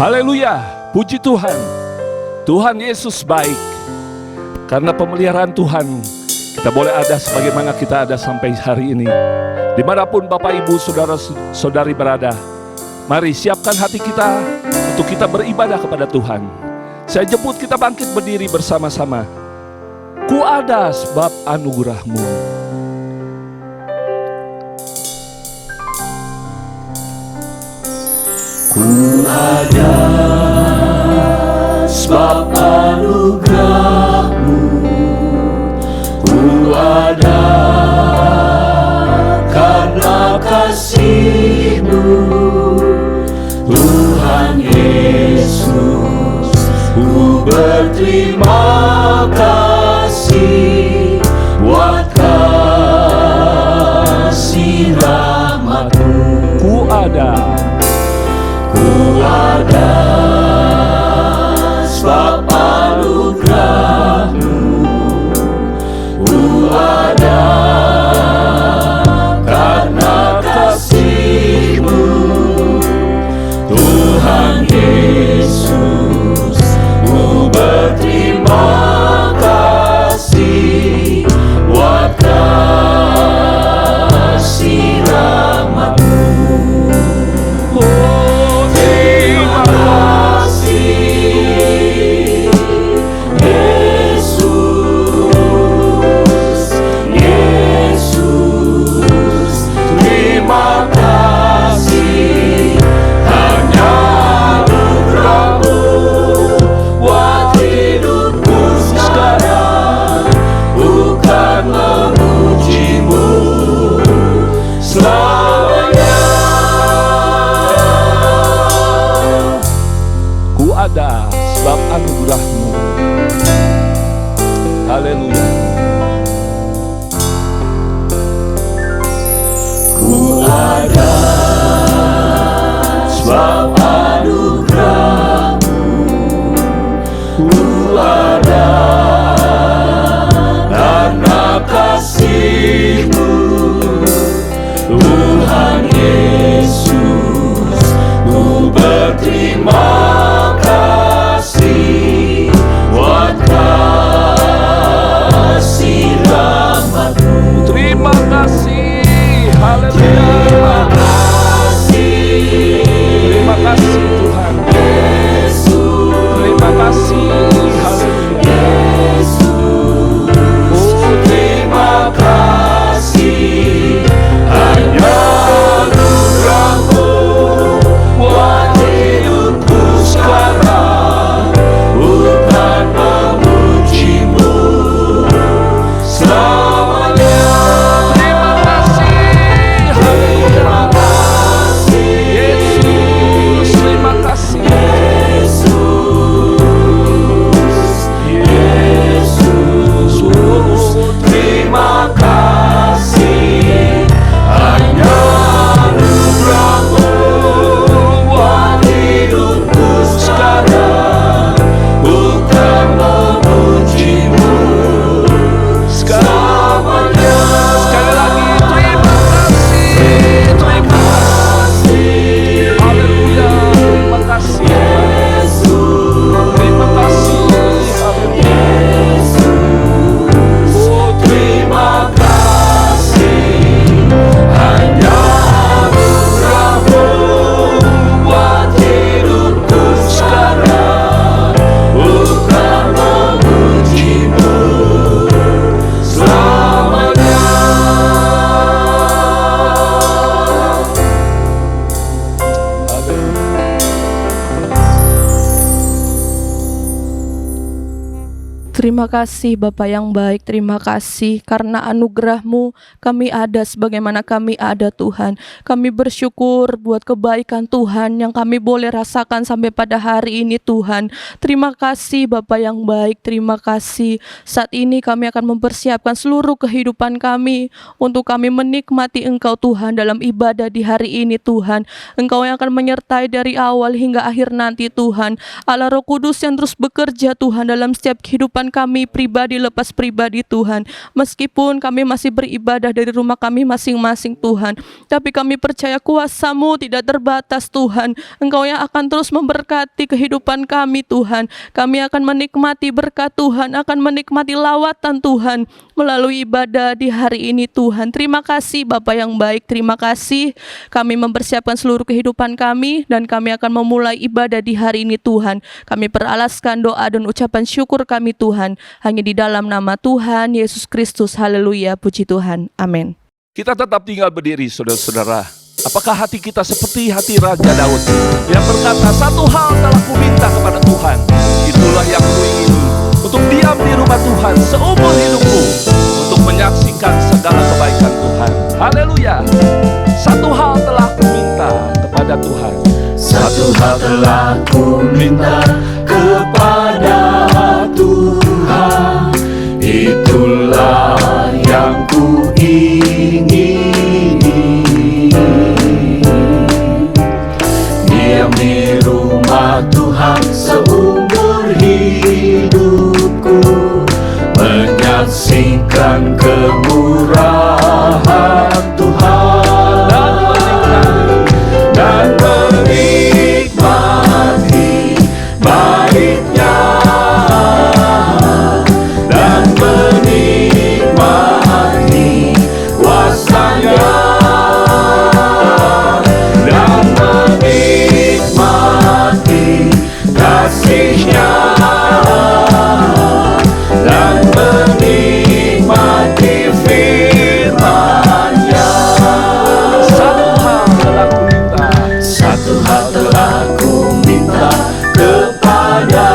Haleluya, puji Tuhan. Tuhan Yesus baik. Karena pemeliharaan Tuhan, kita boleh ada sebagaimana kita ada sampai hari ini. Dimanapun Bapak Ibu Saudara-saudari berada, mari siapkan hati kita untuk kita beribadah kepada Tuhan. Saya jemput kita bangkit berdiri bersama-sama. Ku ada sebab anugerah-Mu. Ku ada sebab anugerah-Mu. Ku ada karena kasih-Mu. Tuhan Yesus, ku berterima kasih buat kasih rahmat-Mu. Ku ada sebab anugerah-Mu. Ku ada karena kasih-Mu. Tuhan Yesus, ku berterima kasih buat kasih rahmat-Mu. ada sebab anugerah-Mu. Haleluya. Ku ada sebab anugerah-Mu. Ku ada karena kasih-Mu. Tuhan Yesus, ku berterima kasih buat kasih rahmat-Mu. Terima kasih. Haleluya. Terima kasih Tuhan Yesus. Terima kasih. Haleluya. Yesus, terima kasih. Hanya anugerah-Mu buat hidupku sekarang. Bukan memuji-Mu selamanya. Terima kasih. Terima kasih. Yesus, terima kasih. Yesus, terima kasih. Hanya anugerah-Mu buat hidupku sekarang. Bukan memuji-Mu selamanya. Sekali lagi terima kasih. Terima kasih. Haleluya. Terima kasih. Terima kasih. Haleluya. Oh, terima kasih. Hanya anugerah-Mu buat hidupku sekarang. Bukan memuji-Mu selamanya. Terima kasih Bapa yang baik, terima kasih karena anugerah-Mu kami ada sebagaimana kami ada Tuhan. Kami bersyukur buat kebaikan Tuhan yang kami boleh rasakan sampai pada hari ini Tuhan. Terima kasih Bapa yang baik, terima kasih. Saat ini kami akan mempersiapkan seluruh kehidupan kami untuk kami menikmati Engkau Tuhan dalam ibadah di hari ini Tuhan. Engkau yang akan menyertai dari awal hingga akhir nanti Tuhan. Allah Roh Kudus yang terus bekerja Tuhan dalam setiap kehidupan kami pribadi lepas pribadi Tuhan. Meskipun kami masih beribadah dari rumah kami masing-masing Tuhan, tapi kami percaya kuasa-Mu tidak terbatas Tuhan. Engkau yang akan terus memberkati kehidupan kami Tuhan. Kami akan menikmati berkat Tuhan, akan menikmati lawatan Tuhan melalui ibadah di hari ini Tuhan. Terima kasih Bapa yang baik, terima kasih. Kami mempersiapkan seluruh kehidupan kami dan kami akan memulai ibadah di hari ini Tuhan. Kami peralaskan doa dan ucapan syukur kami Tuhan hanya di dalam nama Tuhan Yesus Kristus. Haleluya, puji Tuhan. Amin. Kita tetap tinggal berdiri, saudara-saudara. Apakah hati kita seperti hati Raja Daud yang berkata, satu hal telah kuminta kepada Tuhan, itulah yang kuingini, untuk diam di rumah Tuhan seumur hidupku, untuk menyaksikan segala kebaikan Tuhan. Haleluya. Satu hal telah kuminta kepada Tuhan. Satu hal telah ku minta kepada Tuhan, itulah yang ku ingini, diam di rumah Tuhan seumur hidupku, menyaksikan kemurahan Tuhan dan menikmati baiknya, dan menikmati kuasanya, dan menikmati kasihnya, dan menikmati firman-Nya. Satu hal telah ku minta kepada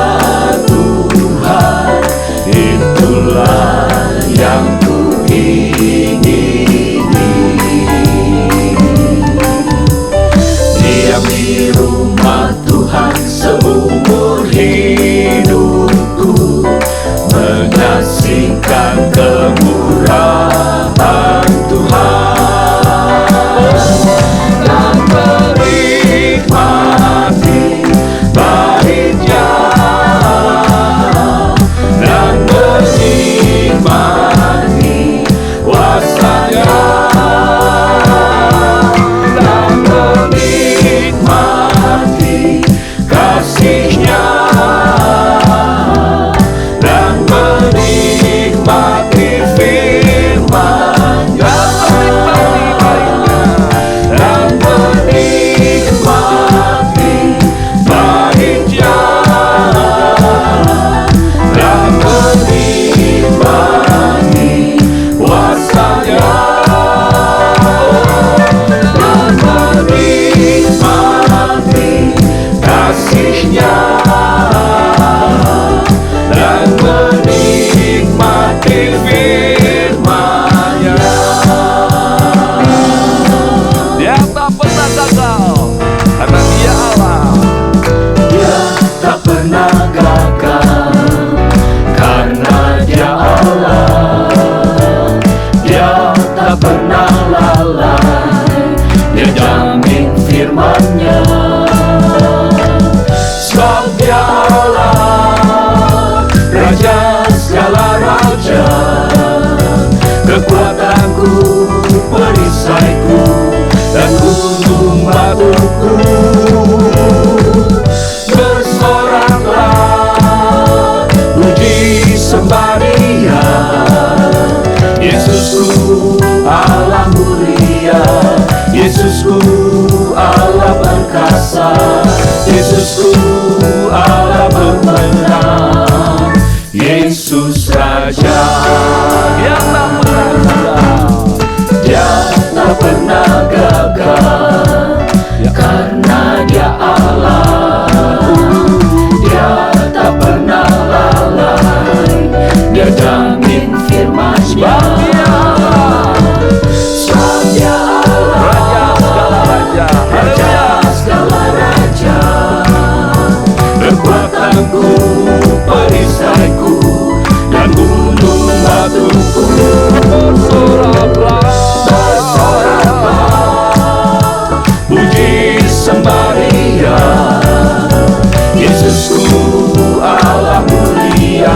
Tuhan, itulah yang ku ingini, diam di rumah Tuhan seumur hidupku, menyaksikan kemurahan Tuhan dan menikmati baiknya, dan menikmati kuasanya, dan menikmati kasihnya, dan menikmati firman-Nya, dan menikmati baiknya, dan menikmati kuasanya, dan menikmati kasihnya, dan menikmati firman-Nya. Dia tak pernah gagal, karena Dia Allah. Dia tak pernah gagal, karena Dia Allah. Dia tak pernah lalai, Dia jamin firman-Nya. Sebab Dia Allah, Raja segala raja, kekuatanku, perisaiku, dan gunung batuku. Bersoraklah, puji sembah Dia, Yesusku Allah mulia, Yesusku Allah perkasa, Yesusku Allah pemenang, Yesus Raja. Dia tak pernah gagal. Dia tak pernah gagal, karena Dia Allah. Dia tak pernah lalai, Dia jamin firman-Nya. Sebab Dia Allah, Raja segala raja. Raja segala raja, kekuatanku, perisaiku, dan gunung batuku. Bersoraklah, puji sembah Dia, Yesusku Allah mulia,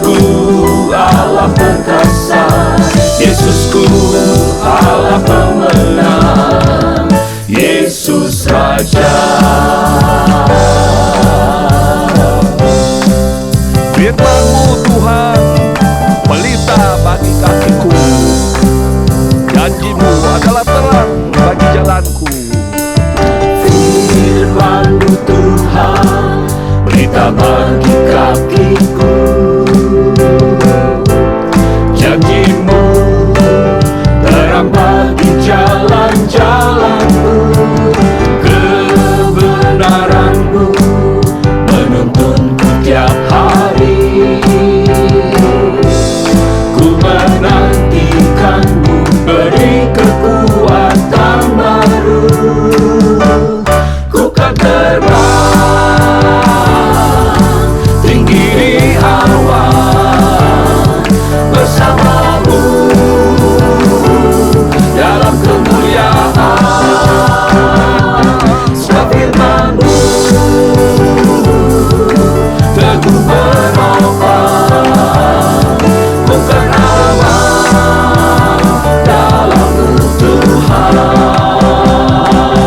Yesusku Allah perkasa, Yesusku Allah pemenang, Yesus Raja. Firman-Mu Tuhan, pelita bagi kakiku. Janji-Mu adalah terang bagi jalanku. Firman-Mu Tuhan, pelita bagi kakiku. Janji-Mu terang bagi jalan-jalanku. Kebenaran-Mu menuntunku tiap hari. Ku menantikan-Mu, beri kekuatan baru. Ku kan terbang tinggi di awan bersama-Mu dalam kemuliaan. Sebab firman-Mu teguh menopang, ku kan aman dalam Tuhan.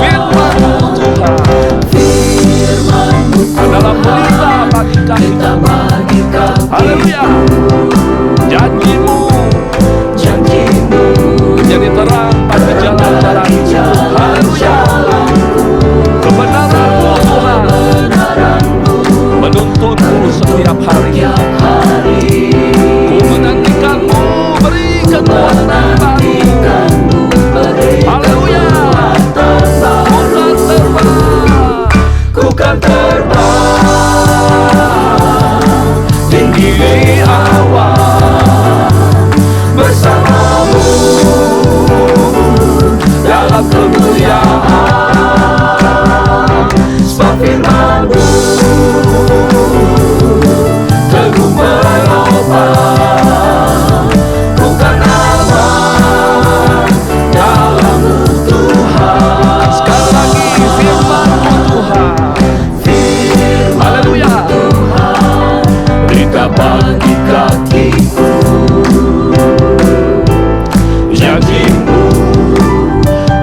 Firman-Mu Tuhan Firman-Mu adalah pelita bagi kita kakiku. bagi kaki. Haleluya. Janji-Mu Janji-Mu menjadi terang bagi jalan-jalanku. Haleluya. Kebenaran-Mu Tuhan menuntunku setiap hari. Ku menantikan-Mu, beri kekuatan baru. Haleluya. Ku kan terbang tinggi di awan bersama-Mu dalam kemuliaan. Sebab firman-Mu teguh menopang, ku kan aman dalam Tuhan. sekali lagi firman-Mu Tuhan. Haleluya. Pelita bagi kakiku. Janji-Mu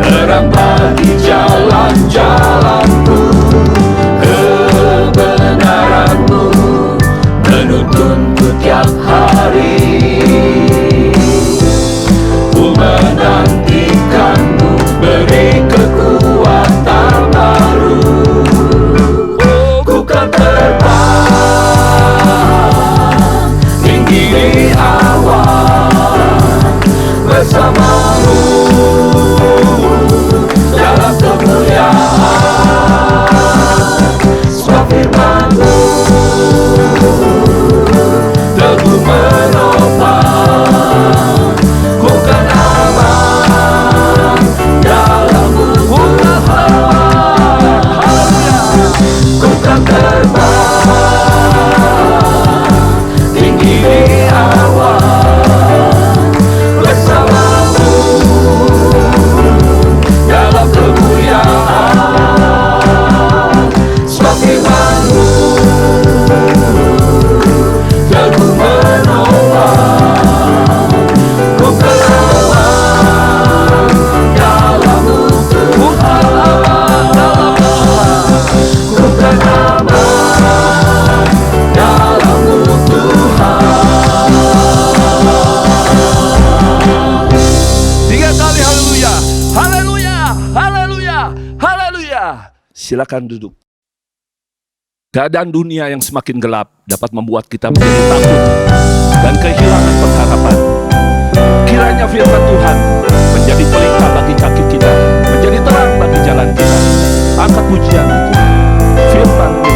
terang bagi jalan-jalanku. Kebenaran-Mu menuntunku tiap hari. Ku menantikan-Mu, beri kekuatan baru. Ku kan terbang tinggi di awan bersama-Mu dalam kemuliaan. Sebab firman-Mu teguh menopang, ku kan aman dalam Tuhan. Ku kan terbang tinggi di awan bersama-Mu dalam kemuliaan. Sebab firman-Mu teguh menopang, ku kan aman dalam Tuhan. Ku kan aman dalam Tuhan. Tiga kali haleluya. Haleluya. Haleluya. Haleluya. Silakan duduk. Keadaan dunia yang semakin gelap dapat membuat kita menjadi takut dan kehilangan pengharapan. Kiranya firman Tuhan menjadi pelita bagi kaki kita, menjadi terang bagi jalan kita. Angkat pujian itu. Firman-Mu,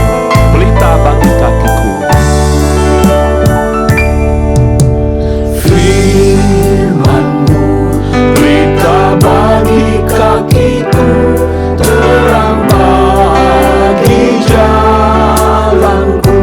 pelita bagi kakiku. Firman-Mu pelita bagi kakiku, terang bagi jalanku.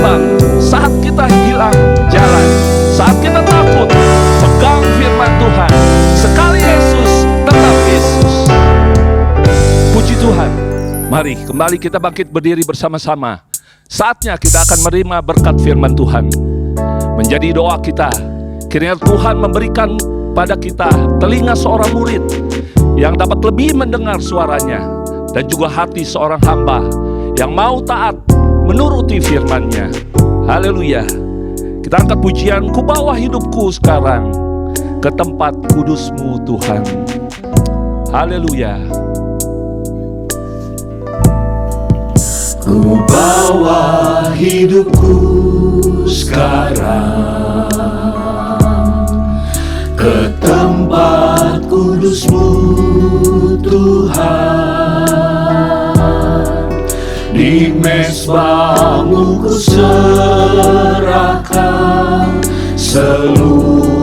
hilang, saat kita hilang jalan, saat kita takut, pegang firman Tuhan. Sekali Yesus, tetap Yesus. Puji Tuhan. Mari kembali kita bangkit berdiri bersama-sama. Saatnya kita akan menerima berkat firman Tuhan. Menjadi doa kita, kiranya Tuhan memberikan pada kita telinga seorang murid yang dapat lebih mendengar suaranya, dan juga hati seorang hamba yang mau taat menuruti firman-Nya. Haleluya. Kita angkat pujian, ku bawa hidupku sekarang ke tempat kudus-Mu Tuhan. Haleluya. Ku bawa hidupku sekarang ke tempat kudus-Mu Tuhan. Di mezbah-Mu ku serahkan seluruh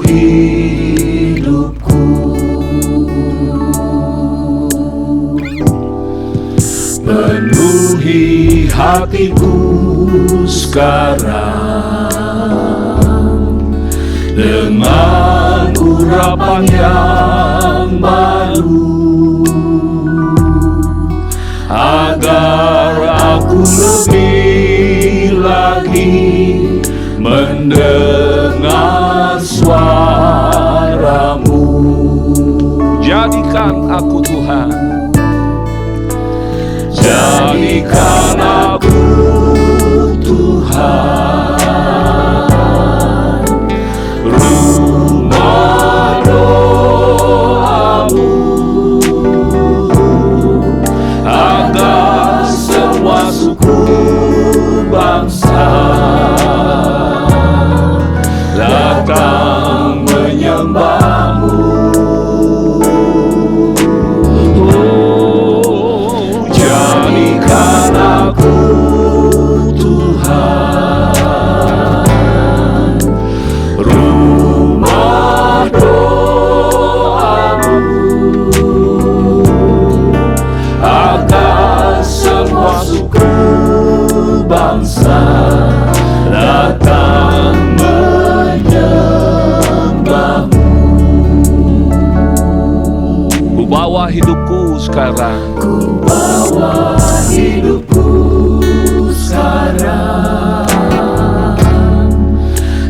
hidupku. Penuhi hatiku sekarang dengan urapan yang baru, agar aku lebih lagi mendengar suara-Mu. Jadikan aku Tuhan, jadikan aku Tuhan, rumah doa-Mu, agar semua suku bangsa datang menyembah-Mu. Jadikan aku Tuhan, rumah doa-Mu, agar semua suku bangsa datang menyembah-Mu. ku bawa hidupku sekarang Ku bawa hidupku sekarang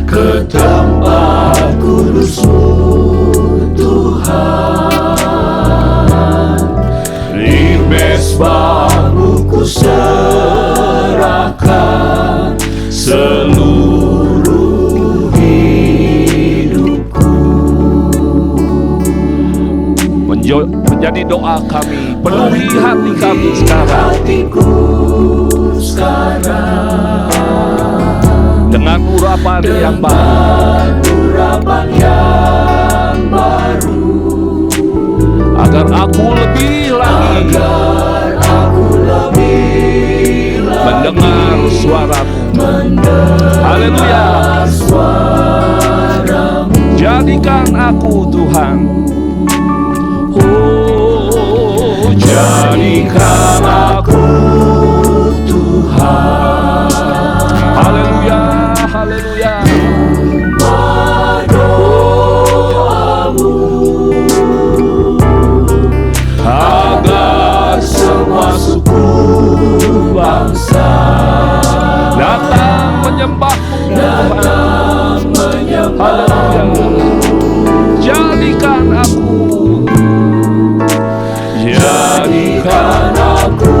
ke tempat kudus-Mu Tuhan. Di mezbah-Mu ku serahkan seluruh hidupku. menjadi doa kami. Penuhi hati kami sekarang Hatiku sekarang dengan urapan yang baru, urapan yang baru, agar aku lebih lagi mendengar suara-Mu. Haleluya. Jadikan aku Tuhan, oh jadikan aku Tuhan, haleluya, haleluya. doa-Mu, agar semua suku bangsa Datang menyembah-Mu Tuhan. Haleluya. Jadikan aku, jadikan aku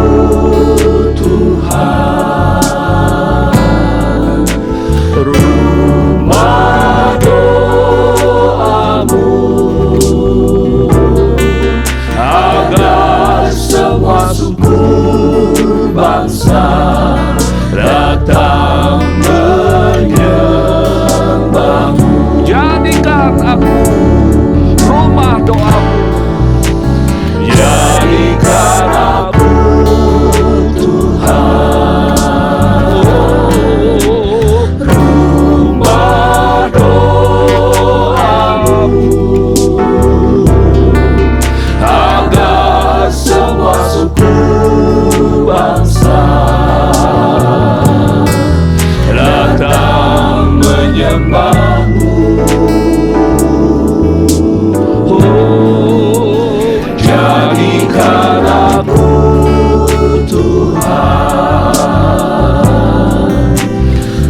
menyembahmu. Oh, Jadikan aku Tuhan,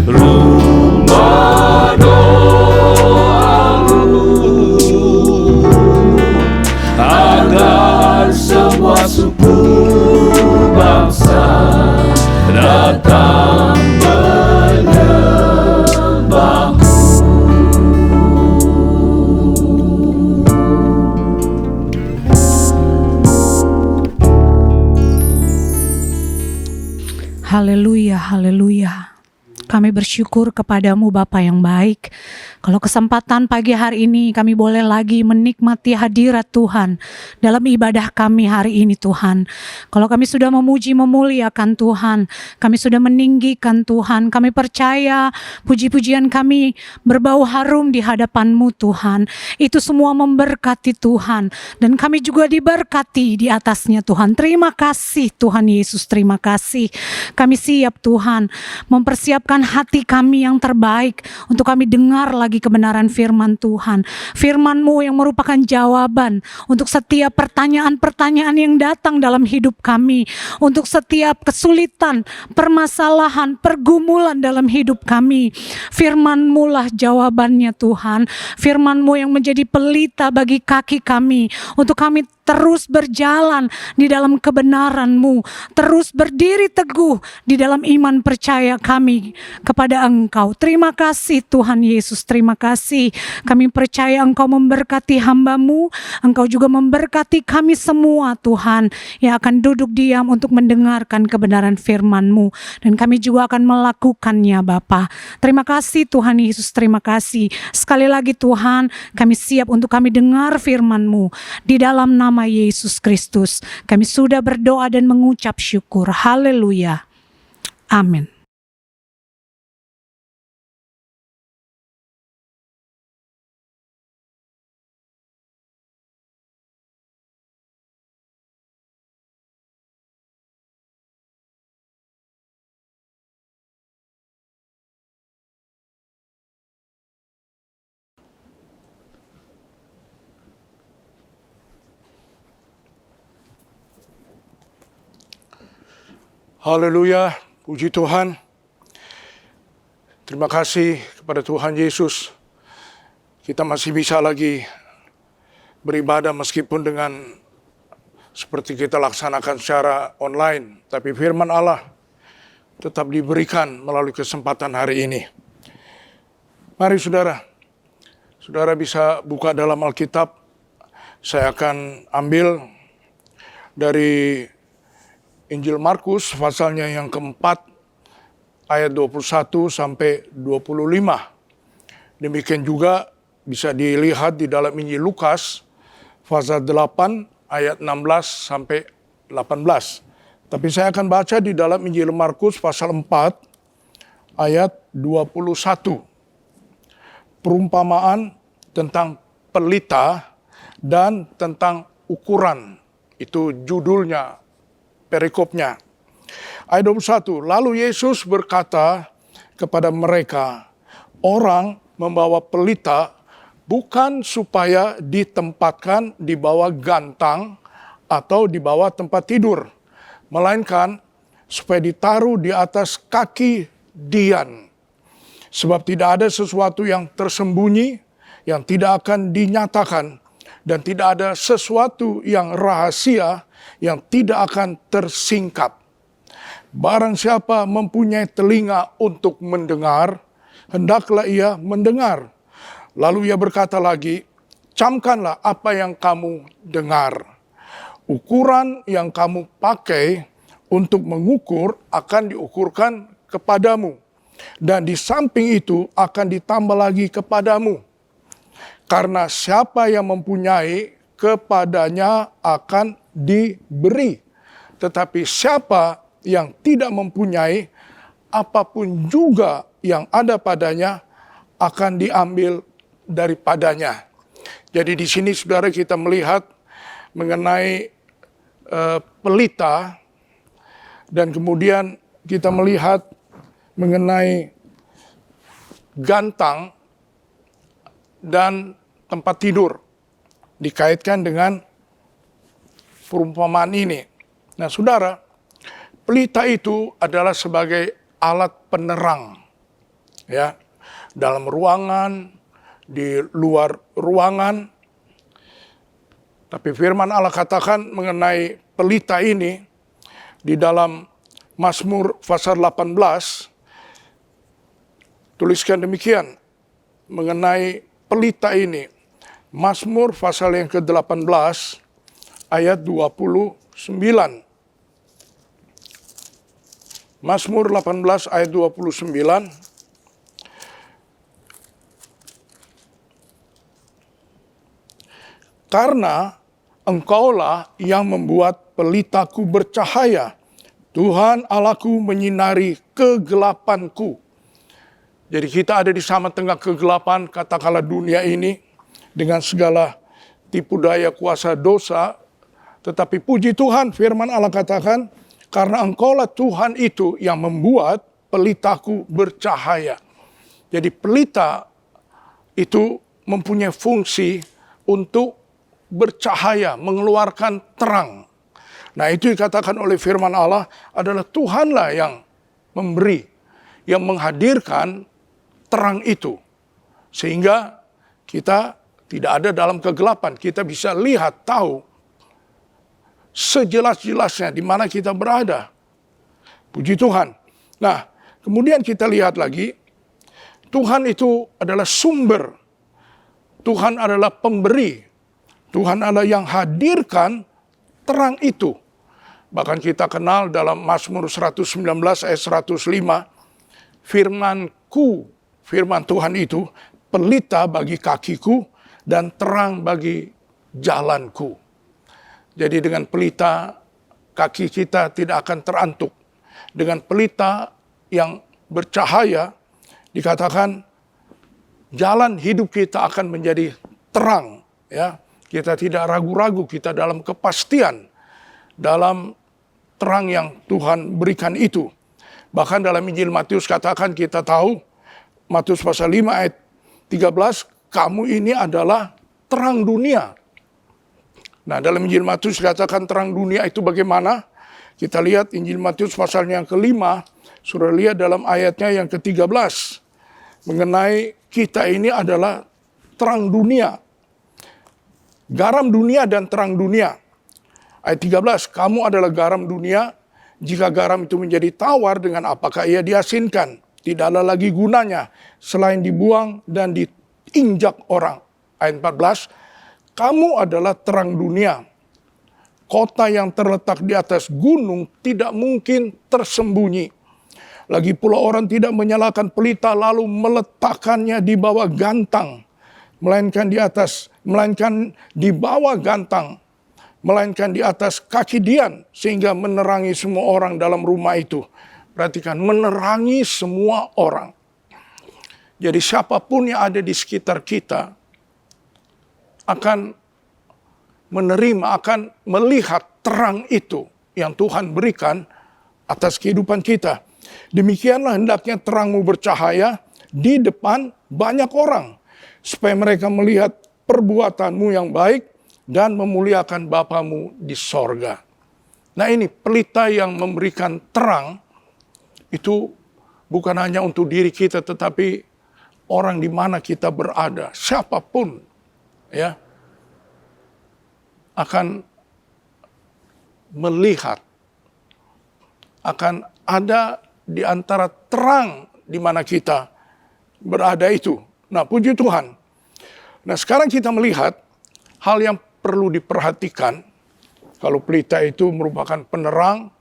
rumah doamu, agar semua suku bangsa datang menyembahmu. Haleluya, haleluya. Kami bersyukur kepadamu Bapa yang baik. Kalau kesempatan pagi hari ini kami boleh lagi menikmati hadirat Tuhan dalam ibadah kami hari ini Tuhan. Kalau kami sudah memuji memuliakan Tuhan, kami sudah meninggikan Tuhan, kami percaya puji-pujian kami berbau harum di hadapan-Mu Tuhan. Itu semua memberkati Tuhan dan kami juga diberkati di atasnya Tuhan. Terima kasih Tuhan Yesus, terima kasih. Kami siap Tuhan mempersiapkan hati kami yang terbaik untuk kami dengar lagi kebenaran firman Tuhan. Firman-Mu yang merupakan jawaban untuk setiap pertanyaan-pertanyaan yang datang dalam hidup kami. Untuk setiap kesulitan, permasalahan, pergumulan dalam hidup kami. Firman-Mu lah jawabannya Tuhan. Firman-Mu yang menjadi pelita bagi kaki kami. Untuk kami terus berjalan di dalam kebenaran-Mu, terus berdiri teguh di dalam iman percaya kami kepada Engkau. Terima kasih Tuhan Yesus, terima kasih. Kami percaya Engkau memberkati hamba-Mu, Engkau juga memberkati kami semua Tuhan, yang akan duduk diam untuk mendengarkan kebenaran firman-Mu, dan kami juga akan melakukannya Bapa. Terima kasih Tuhan Yesus, terima kasih. Sekali lagi Tuhan, kami siap untuk kami dengar firman-Mu. Di dalam nama Yesus Kristus, kami sudah berdoa dan mengucap syukur. Haleluya. Amin. Haleluya, puji Tuhan. Terima kasih kepada Tuhan Yesus. Kita masih bisa lagi beribadah meskipun dengan seperti kita laksanakan secara online. Tapi firman Allah tetap diberikan melalui kesempatan hari ini. Mari saudara bisa buka dalam Alkitab. Saya akan ambil dari Injil Markus pasalnya yang keempat ayat 21 sampai 25. Demikian juga bisa dilihat di dalam Injil Lukas pasal 8 ayat 16 sampai 18. Tapi saya akan baca di dalam Injil Markus pasal 4 ayat 21. Perumpamaan tentang pelita dan tentang ukuran. Itu judulnya, perikopnya. Ayat 21, lalu Yesus berkata kepada mereka, orang membawa pelita bukan supaya ditempatkan di bawah gantang atau di bawah tempat tidur, melainkan supaya ditaruh di atas kaki dian. Sebab tidak ada sesuatu yang tersembunyi yang tidak akan dinyatakan, dan tidak ada sesuatu yang rahasia yang tidak akan tersingkap. Barang siapa mempunyai telinga untuk mendengar, hendaklah ia mendengar. Lalu ia berkata lagi, camkanlah apa yang kamu dengar. Ukuran yang kamu pakai untuk mengukur akan diukurkan kepadamu, dan di samping itu akan ditambah lagi kepadamu. Karena siapa yang mempunyai, kepadanya akan diberi. Tetapi siapa yang tidak mempunyai, apapun juga yang ada padanya akan diambil daripadanya. Jadi di sini saudara kita melihat mengenai pelita, dan kemudian kita melihat mengenai gantang dan tempat tidur. Dikaitkan dengan perumpamaan ini. Nah, saudara, pelita itu adalah sebagai alat penerang. Ya, dalam ruangan, di luar ruangan. Tapi firman Allah katakan mengenai pelita ini di dalam Mazmur pasal 18, tuliskan demikian mengenai pelita ini. Mazmur pasal yang ke-18 ayat 29. Mazmur 18 ayat 29. Karena Engkaulah yang membuat pelitaku bercahaya, Tuhan Allahku menyinari kegelapanku. Jadi kita ada di sama tengah kegelapan, katakanlah dunia ini, dengan segala tipu daya kuasa dosa. Tetapi puji Tuhan, firman Allah katakan, karena Engkaulah Tuhan itu yang membuat pelitaku bercahaya. Jadi pelita itu mempunyai fungsi untuk bercahaya, mengeluarkan terang. Nah, itu dikatakan oleh firman Allah adalah Tuhanlah yang memberi, yang menghadirkan terang itu. Sehingga kita tidak ada dalam kegelapan, kita bisa lihat, tahu sejelas-jelasnya di mana kita berada. Puji Tuhan. Nah, kemudian kita lihat lagi, Tuhan itu adalah sumber. Tuhan adalah pemberi. Tuhan adalah yang hadirkan terang itu. Bahkan kita kenal dalam Mazmur 119 ayat 105, firman-Ku, firman Tuhan itu, pelita bagi kakiku dan terang bagi jalanku. Jadi dengan pelita, kaki kita tidak akan terantuk. Dengan pelita yang bercahaya, dikatakan jalan hidup kita akan menjadi terang. Ya, kita tidak ragu-ragu, kita dalam kepastian, dalam terang yang Tuhan berikan itu. Bahkan dalam Injil Matius katakan, kita tahu, Matius pasal 5 ayat 13, kamu ini adalah terang dunia. Nah, dalam Injil Matius katakan terang dunia itu bagaimana? Kita lihat Injil Matius pasal yang ke-5, sudah lihat dalam ayatnya yang ke-13. Mengenai kita ini adalah terang dunia. Garam dunia dan terang dunia. Ayat 13, kamu adalah garam dunia, jika garam itu menjadi tawar, dengan apakah ia diasinkan? Tidak ada lagi gunanya, selain dibuang dan diinjak orang. Ayat 14, kamu adalah terang dunia. Kota yang terletak di atas gunung tidak mungkin tersembunyi. Lagi pula orang tidak menyalakan pelita lalu meletakkannya di bawah gantang. Melainkan di bawah gantang, melainkan di atas kaki dian, sehingga menerangi semua orang dalam rumah itu. Perhatikan, menerangi semua orang. Jadi siapapun yang ada di sekitar kita akan menerima, akan melihat terang itu yang Tuhan berikan atas kehidupan kita. Demikianlah hendaknya terangmu bercahaya di depan banyak orang, supaya mereka melihat perbuatanmu yang baik dan memuliakan Bapamu di sorga. Nah, ini pelita yang memberikan terang itu bukan hanya untuk diri kita, tetapi orang di mana kita berada, siapapun ya akan melihat, akan ada di antara terang di mana kita berada itu. Nah, puji Tuhan. Nah, sekarang kita melihat hal yang perlu diperhatikan. Kalau pelita itu merupakan penerang,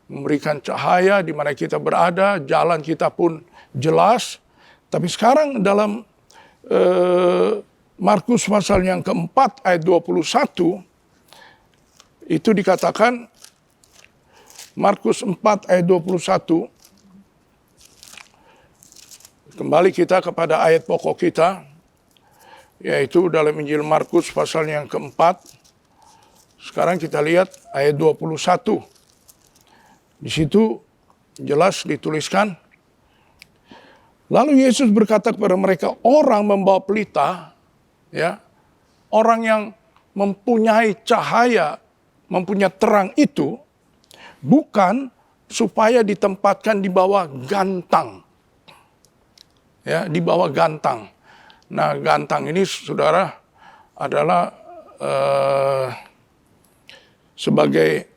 memberikan cahaya di mana kita berada, jalan kita pun jelas. Tapi sekarang dalam Markus pasal yang keempat ayat 21, itu dikatakan, Markus 4 ayat 21, kembali kita kepada ayat pokok kita, yaitu dalam Injil Markus pasal yang keempat. Sekarang kita lihat ayat 21. Di situ jelas dituliskan, lalu Yesus berkata kepada mereka, orang membawa pelita Ya, orang yang mempunyai cahaya, mempunyai terang itu bukan supaya ditempatkan di bawah gantang. Ya, di bawah gantang. Nah, gantang ini saudara adalah sebagai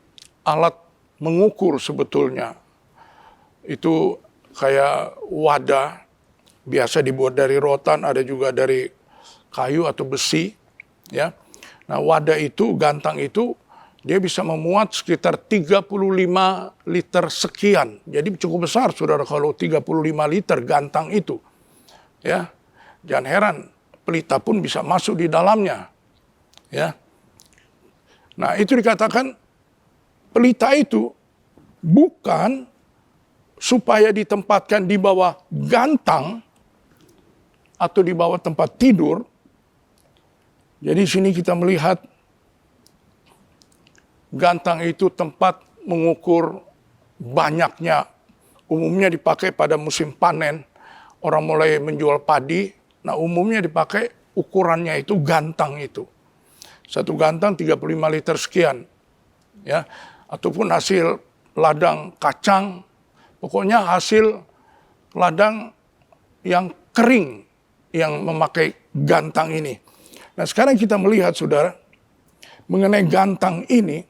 alat mengukur sebetulnya. Itu kayak wadah, biasa dibuat dari rotan, ada juga dari kayu atau besi. Ya. Nah, wadah itu, gantang itu, dia bisa memuat sekitar 35 liter sekian. Jadi cukup besar, saudara, kalau 35 liter gantang itu. Ya, jangan heran, pelita pun bisa masuk di dalamnya. Ya. Nah, itu dikatakan pelita itu bukan supaya ditempatkan di bawah gantang atau di bawah tempat tidur. Jadi sini kita melihat gantang itu tempat mengukur banyaknya. Umumnya dipakai pada musim panen. Orang mulai menjual padi. Nah, umumnya dipakai ukurannya itu gantang itu. Satu gantang 35 liter sekian. Ya, ataupun hasil ladang kacang. Pokoknya hasil ladang yang kering yang memakai gantang ini. Nah, sekarang kita melihat, saudara, mengenai gantang ini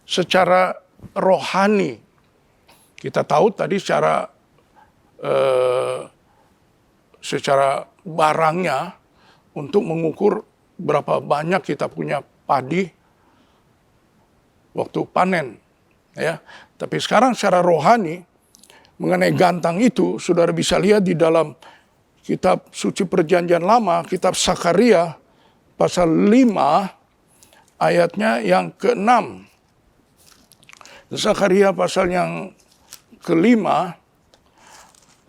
secara rohani. Kita tahu tadi secara barangnya untuk mengukur berapa banyak kita punya padi waktu panen. Ya. Tapi sekarang secara rohani mengenai gantang itu, saudara bisa lihat di dalam kitab suci perjanjian lama, kitab Sakaria pasal 5 ayatnya yang ke-6. Sakaria pasal yang ke-5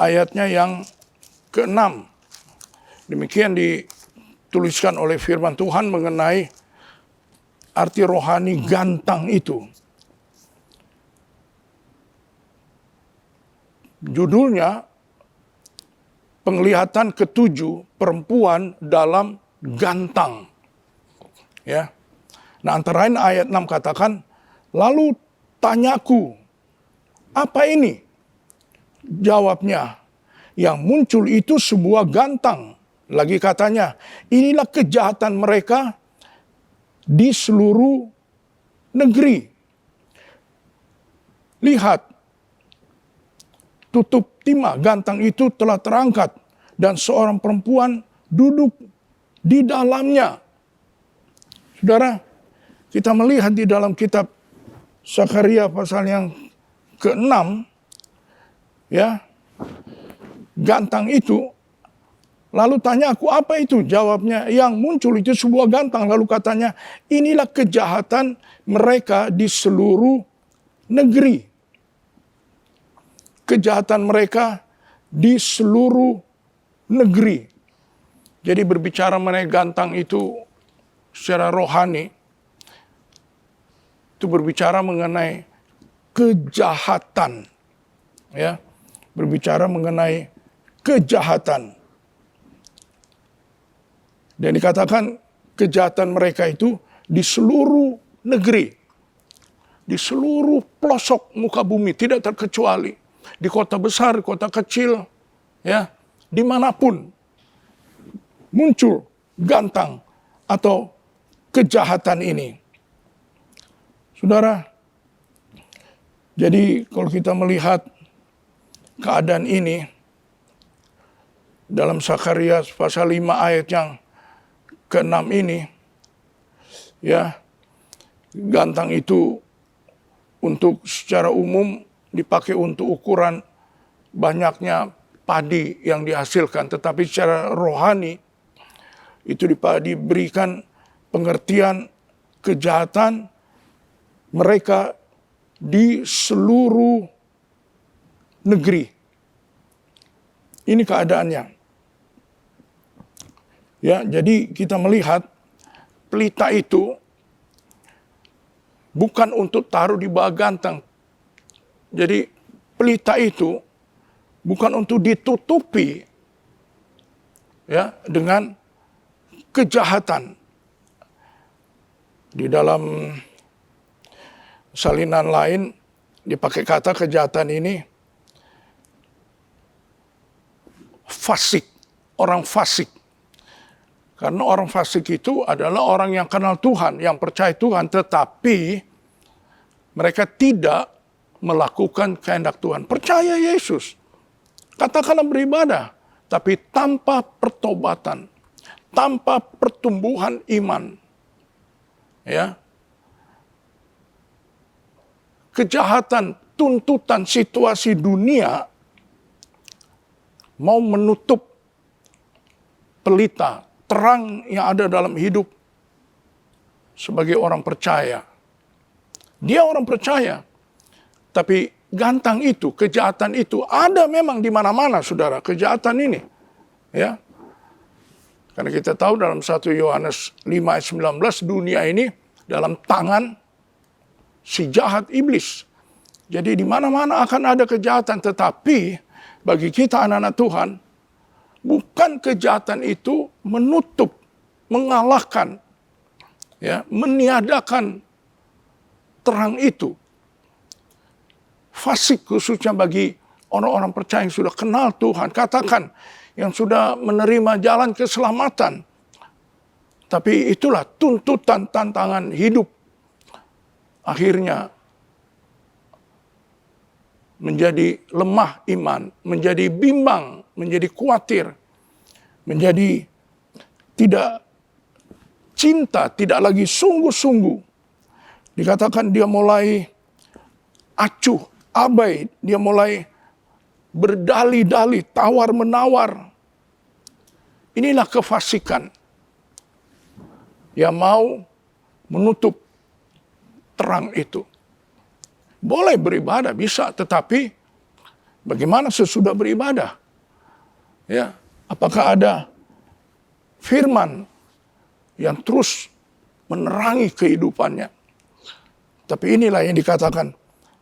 ayatnya yang ke-6. Demikian dituliskan oleh firman Tuhan mengenai arti rohani gantang itu. Judulnya penglihatan ketujuh perempuan dalam gantang. Ya. Nah, antara lain ayat 6 katakan, lalu tanyaku, apa ini? Jawabnya, yang muncul itu sebuah gantang. Lagi katanya, inilah kejahatan mereka di seluruh negeri. Lihat, tutup timah gantang itu telah terangkat dan seorang perempuan duduk di dalamnya. Saudara, kita melihat di dalam kitab Sakaria pasal yang ke-6, ya, gantang itu, lalu tanya aku apa itu? Jawabnya, yang muncul itu sebuah gantang. Lalu katanya, inilah kejahatan mereka di seluruh negeri. Kejahatan mereka di seluruh negeri. Jadi berbicara mengenai gantang itu secara rohani, itu berbicara mengenai kejahatan. Ya, berbicara mengenai kejahatan. Dan dikatakan kejahatan mereka itu di seluruh negeri. Di seluruh pelosok muka bumi, tidak terkecuali. Di kota besar, di kota kecil, ya, dimanapun muncul gantang atau kejahatan ini. Saudara, jadi kalau kita melihat keadaan ini dalam Sakaria pasal 5 ayat yang ke-6 ini, ya, gantang itu untuk secara umum dipakai untuk ukuran banyaknya padi yang dihasilkan, tetapi secara rohani itu diberikan pengertian kejahatan mereka di seluruh negeri. Ini keadaannya. Ya, jadi kita melihat pelita itu bukan untuk taruh di bawah gantang. Jadi pelita itu bukan untuk ditutupi, ya, dengan kejahatan. Di dalam salinan lain dipakai kata kejahatan ini fasik, orang fasik. Karena orang fasik itu adalah orang yang kenal Tuhan, yang percaya Tuhan, tetapi mereka tidak melakukan kehendak Tuhan. Percaya Yesus, katakanlah beribadah, tapi tanpa pertobatan, tanpa pertumbuhan iman. Ya. Kejahatan, tuntutan situasi dunia mau menutup pelita terang yang ada dalam hidup sebagai orang percaya. Dia orang percaya, tapi gantang itu, kejahatan itu ada memang di mana-mana, saudara, kejahatan ini. Ya. Karena kita tahu dalam 1 Yohanes 5 ayat 19, dunia ini dalam tangan si jahat iblis. Jadi di mana-mana akan ada kejahatan, tetapi bagi kita anak-anak Tuhan, bukan kejahatan itu menutup, mengalahkan, ya, meniadakan terang itu. Fasik khususnya bagi orang-orang percaya yang sudah kenal Tuhan, katakan yang sudah menerima jalan keselamatan. Tapi itulah tuntutan tantangan hidup. Akhirnya menjadi lemah iman, menjadi bimbang, menjadi khawatir, menjadi tidak cinta, tidak lagi sungguh-sungguh. Dikatakan dia mulai acuh, abai, dia mulai berdali-dali, tawar-menawar. Inilah kefasikan yang mau menutup terang itu. Boleh beribadah, bisa, tetapi bagaimana sesudah beribadah? Ya, apakah ada firman yang terus menerangi kehidupannya? Tapi inilah yang dikatakan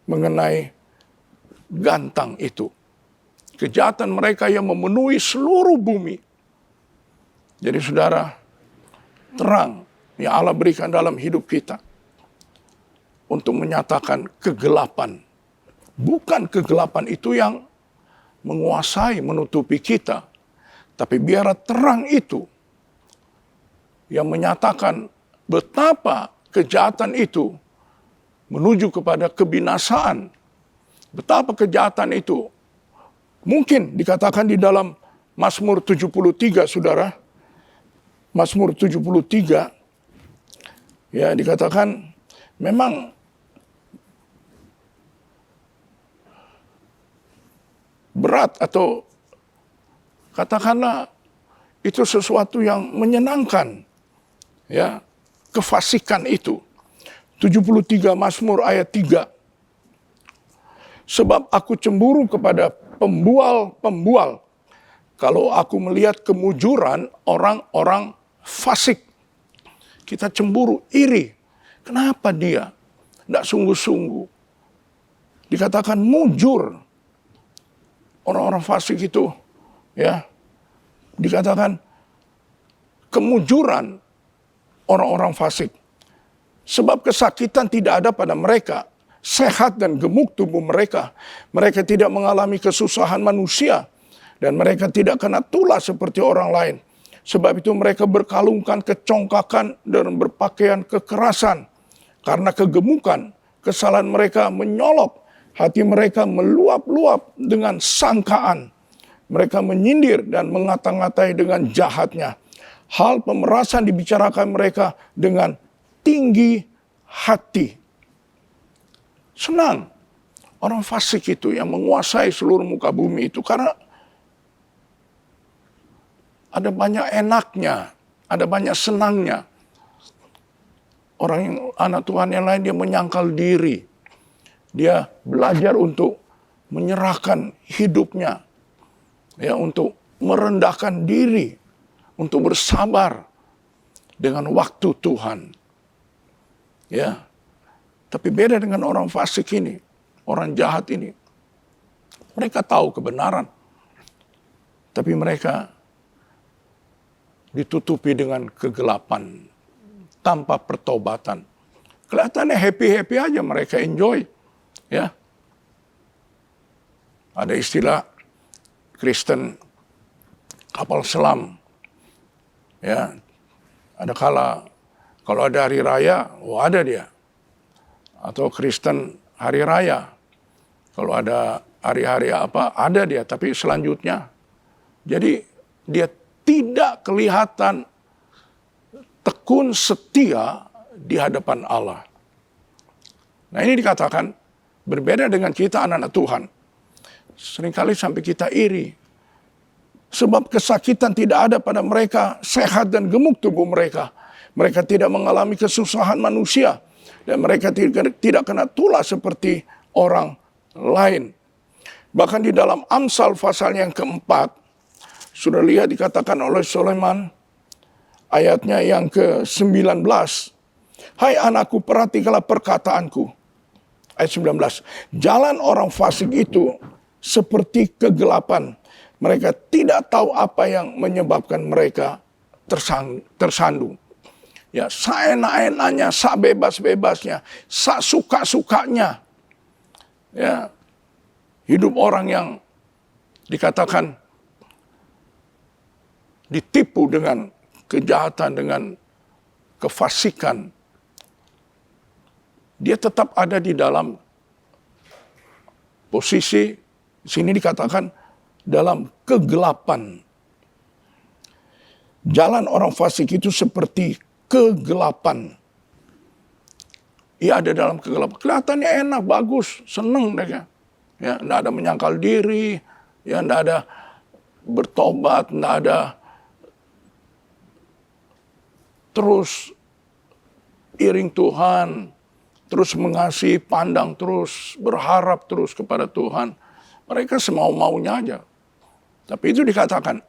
mengenai gantang itu. Kejahatan mereka yang memenuhi seluruh bumi. Jadi saudara, terang yang Allah berikan dalam hidup kita untuk menyatakan kegelapan. Bukan kegelapan itu yang menguasai, menutupi kita. Tapi biar terang itu yang menyatakan betapa kejahatan itu menuju kepada kebinasaan. Betapa kejahatan itu mungkin dikatakan di dalam Mazmur 73, saudara. Mazmur 73, ya, dikatakan memang berat atau katakanlah itu sesuatu yang menyenangkan, ya, kefasikan itu. 73 Mazmur ayat 3. Sebab aku cemburu kepada pembual-pembual kalau aku melihat kemujuran orang-orang fasik. Kita cemburu, iri. Kenapa dia tidak sungguh-sungguh? Dikatakan mujur. Orang-orang fasik itu, ya, dikatakan kemujuran orang-orang fasik. Sebab kesakitan tidak ada pada mereka, sehat dan gemuk tubuh mereka. Mereka tidak mengalami kesusahan manusia, dan mereka tidak kena tulah seperti orang lain. Sebab itu mereka berkalungkan kecongkakan dan berpakaian kekerasan. Karena kegemukan, kesalahan mereka menyolok, hati mereka meluap-luap dengan sangkaan. Mereka menyindir dan mengata-ngatai dengan jahatnya. Hal pemerasan dibicarakan mereka dengan tinggi hati. Senang orang fasik itu yang menguasai seluruh muka bumi itu, karena ada banyak enaknya, ada banyak senangnya. Orang yang anak Tuhan yang lain, dia menyangkal diri. Dia belajar untuk menyerahkan hidupnya, ya, untuk merendahkan diri, untuk bersabar dengan waktu Tuhan. Ya. Tapi beda dengan orang fasik ini, orang jahat ini. Mereka tahu kebenaran, tapi mereka ditutupi dengan kegelapan tanpa pertobatan. Kelihatannya happy-happy aja, mereka enjoy. Ya. Ada istilah Kristen kapal selam. Ya. Ada kalau ada hari raya, ada dia. Atau Kristen hari raya. Kalau ada hari-hari apa, ada dia. Tapi selanjutnya, jadi dia tidak kelihatan tekun setia di hadapan Allah. Nah ini dikatakan berbeda dengan kita anak-anak Tuhan. Seringkali sampai kita iri. Sebab kesakitan tidak ada pada mereka, sehat dan gemuk tubuh mereka. Mereka tidak mengalami kesusahan manusia. Dan mereka tidak kena tulah seperti orang lain. Bahkan di dalam Amsal pasal yang keempat, sudah lihat dikatakan oleh Sulaiman, ayatnya yang ke-19. Hai anakku, perhatikanlah perkataanku. Ayat 19. Jalan orang fasik itu seperti kegelapan. Mereka tidak tahu apa yang menyebabkan mereka tersandung. Ya, seenak-enaknya, sebebas-bebasnya, suka-sukanya. Ya, hidup orang yang dikatakan ditipu dengan kejahatan, dengan kefasikan. Dia tetap ada di dalam posisi, sini dikatakan dalam kegelapan. Jalan orang fasik itu seperti kegelapan. Ia ada dalam kegelapan. Kelihatannya enak, bagus, seneng mereka. Ya, tidak ada menyangkal diri, ya, tidak ada bertobat, tidak ada terus iring Tuhan, terus mengasihi, pandang terus, berharap terus kepada Tuhan. Mereka semau-maunya aja. Tapi itu dikatakan,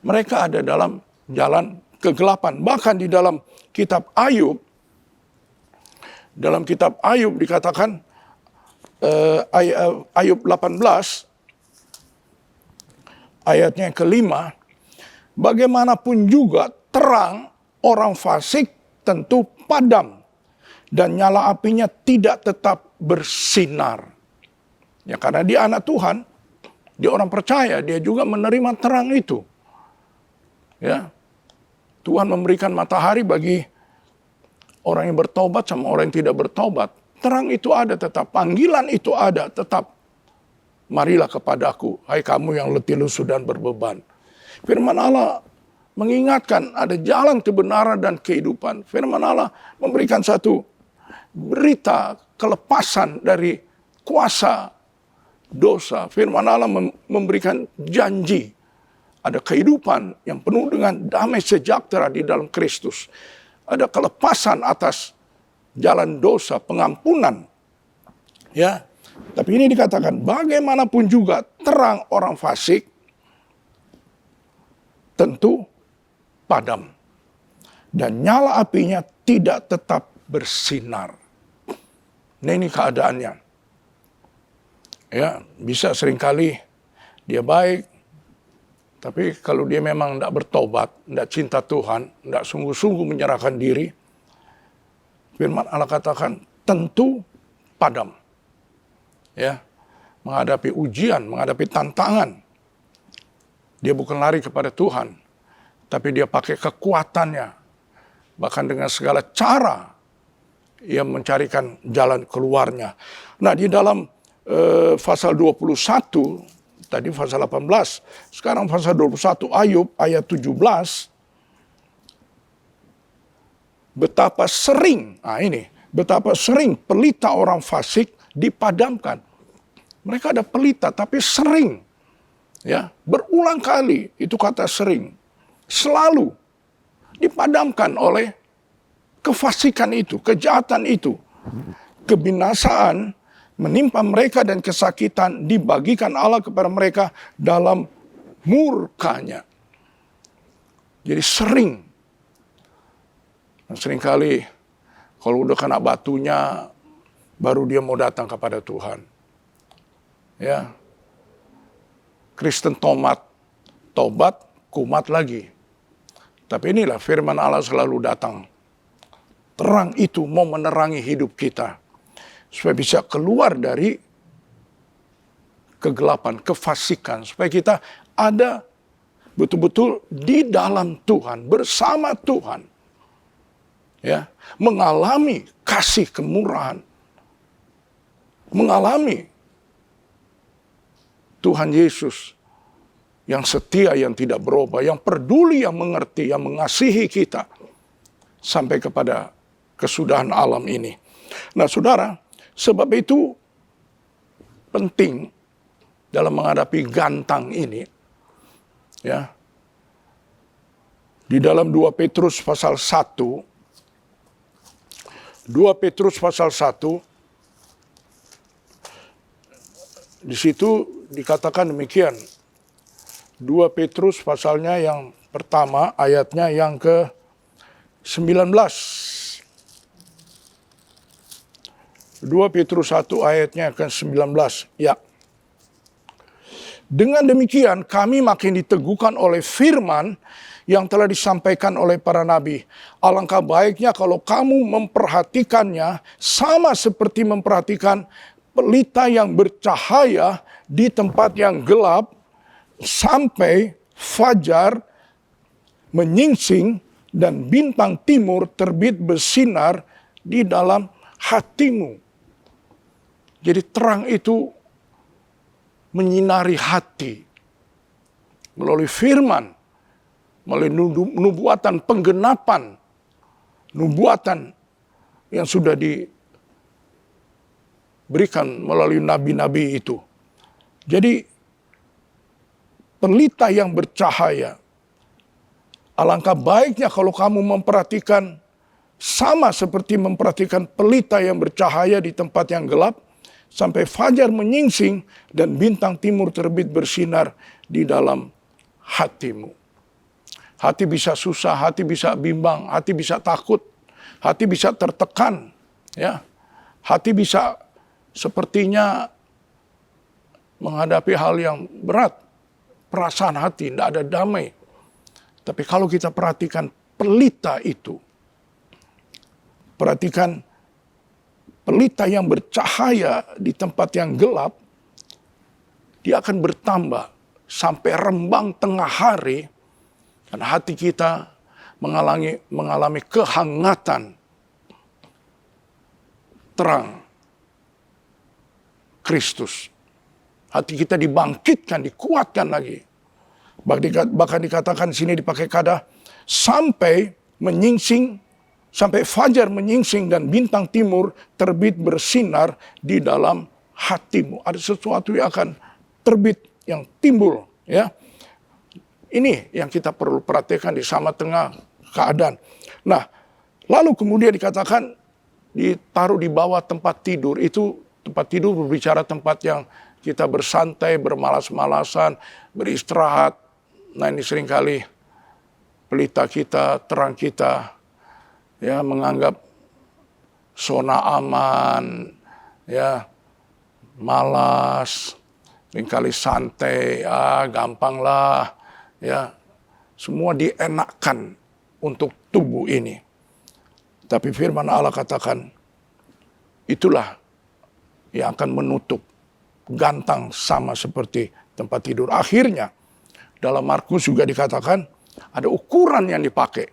mereka ada dalam jalan kegelapan. Bahkan di dalam kitab Ayub, dikatakan, Ayub 18, ayatnya yang kelima, bagaimanapun juga terang orang fasik tentu padam, dan nyala apinya tidak tetap bersinar. Ya, karena dia anak Tuhan, dia orang percaya, dia juga menerima terang itu. Ya, Tuhan memberikan matahari bagi orang yang bertobat sama orang yang tidak bertobat. Terang itu ada tetap, panggilan itu ada tetap. Marilah kepadaku, hai kamu yang letih lesu dan berbeban. Firman Allah mengingatkan ada jalan kebenaran dan kehidupan. Firman Allah memberikan satu berita kelepasan dari kuasa dosa. Firman Allah memberikan janji. Ada kehidupan yang penuh dengan damai sejahtera di dalam Kristus. Ada kelepasan atas jalan dosa, pengampunan. Ya, tapi ini dikatakan bagaimanapun juga terang orang fasik tentu padam, dan nyala apinya tidak tetap bersinar. Nah, ini keadaannya. Ya, bisa seringkali dia baik, tapi kalau dia memang tidak bertobat, tidak cinta Tuhan, tidak sungguh-sungguh menyerahkan diri, firman Allah katakan tentu padam. Ya, menghadapi ujian, menghadapi tantangan. Dia bukan lari kepada Tuhan, tapi dia pakai kekuatannya. Bahkan dengan segala cara, ia mencarikan jalan keluarnya. Nah, di dalam pasal 21, tadi pasal 18, sekarang pasal 21 Ayub ayat 17, betapa sering pelita orang fasik dipadamkan. Mereka ada pelita tapi sering, ya, berulang kali, itu kata sering, selalu dipadamkan oleh kefasikan itu, kejahatan itu. Kebinasaan menimpa mereka dan kesakitan dibagikan Allah kepada mereka dalam murkanya. Jadi sering. Dan seringkali kalau udah kena batunya, baru dia mau datang kepada Tuhan. Ya, Kristen tobat, kumat lagi. Tapi inilah firman Allah selalu datang. Terang itu mau menerangi hidup kita. Supaya bisa keluar dari kegelapan, kefasikan. Supaya kita ada betul-betul di dalam Tuhan, bersama Tuhan. Ya, mengalami kasih kemurahan. Mengalami Tuhan Yesus yang setia, yang tidak berubah, yang peduli, yang mengerti, yang mengasihi kita sampai kepada kesudahan alam ini. Nah, saudara, sebab itu penting dalam menghadapi gantang ini, ya. Di dalam 2 Petrus pasal 1, 2 Petrus pasal 1, di situ dikatakan demikian. 2 Petrus pasalnya yang pertama, ayatnya yang ke-19. 2 Petrus 1 ayatnya ke-19. Ya. Dengan demikian kami makin diteguhkan oleh firman yang telah disampaikan oleh para nabi. Alangkah baiknya kalau kamu memperhatikannya sama seperti memperhatikan pelita yang bercahaya di tempat yang gelap sampai fajar menyingsing dan bintang timur terbit bersinar di dalam hatimu. Jadi terang itu menyinari hati melalui firman, melalui nubuatan penggenapan, nubuatan yang sudah diberikan melalui nabi-nabi itu. Jadi pelita yang bercahaya, alangkah baiknya kalau kamu memperhatikan sama seperti memperhatikan pelita yang bercahaya di tempat yang gelap, sampai fajar menyingsing dan bintang timur terbit bersinar di dalam hatimu. Hati bisa susah, hati bisa bimbang, hati bisa takut, hati bisa tertekan, ya. Hati bisa sepertinya menghadapi hal yang berat. Perasaan hati tidak ada damai. Tapi kalau kita perhatikan pelita itu, perhatikan pelita yang bercahaya di tempat yang gelap, dia akan bertambah sampai rembang tengah hari, dan hati kita mengalami kehangatan terang Kristus. Hati kita dibangkitkan, dikuatkan lagi. Bahkan dikatakan di sini dipakai kata sampai menyingsing, sampai fajar menyingsing dan bintang timur terbit bersinar di dalam hatimu. Ada sesuatu yang akan terbit, yang timbul, ya. Ini yang kita perlu perhatikan di sama tengah keadaan. Nah, lalu kemudian dikatakan ditaruh di bawah tempat tidur. Itu tempat tidur berbicara tempat yang kita bersantai, bermalas-malasan, beristirahat. Nah, ini seringkali pelita kita, terang kita, ya, menganggap zona aman, ya, malas, seringkali santai, gampang lah, ya, semua dienakkan untuk tubuh ini. Tapi firman Allah katakan, itulah yang akan menutup gantang sama seperti tempat tidur. Akhirnya, dalam Markus juga dikatakan, ada ukuran yang dipakai.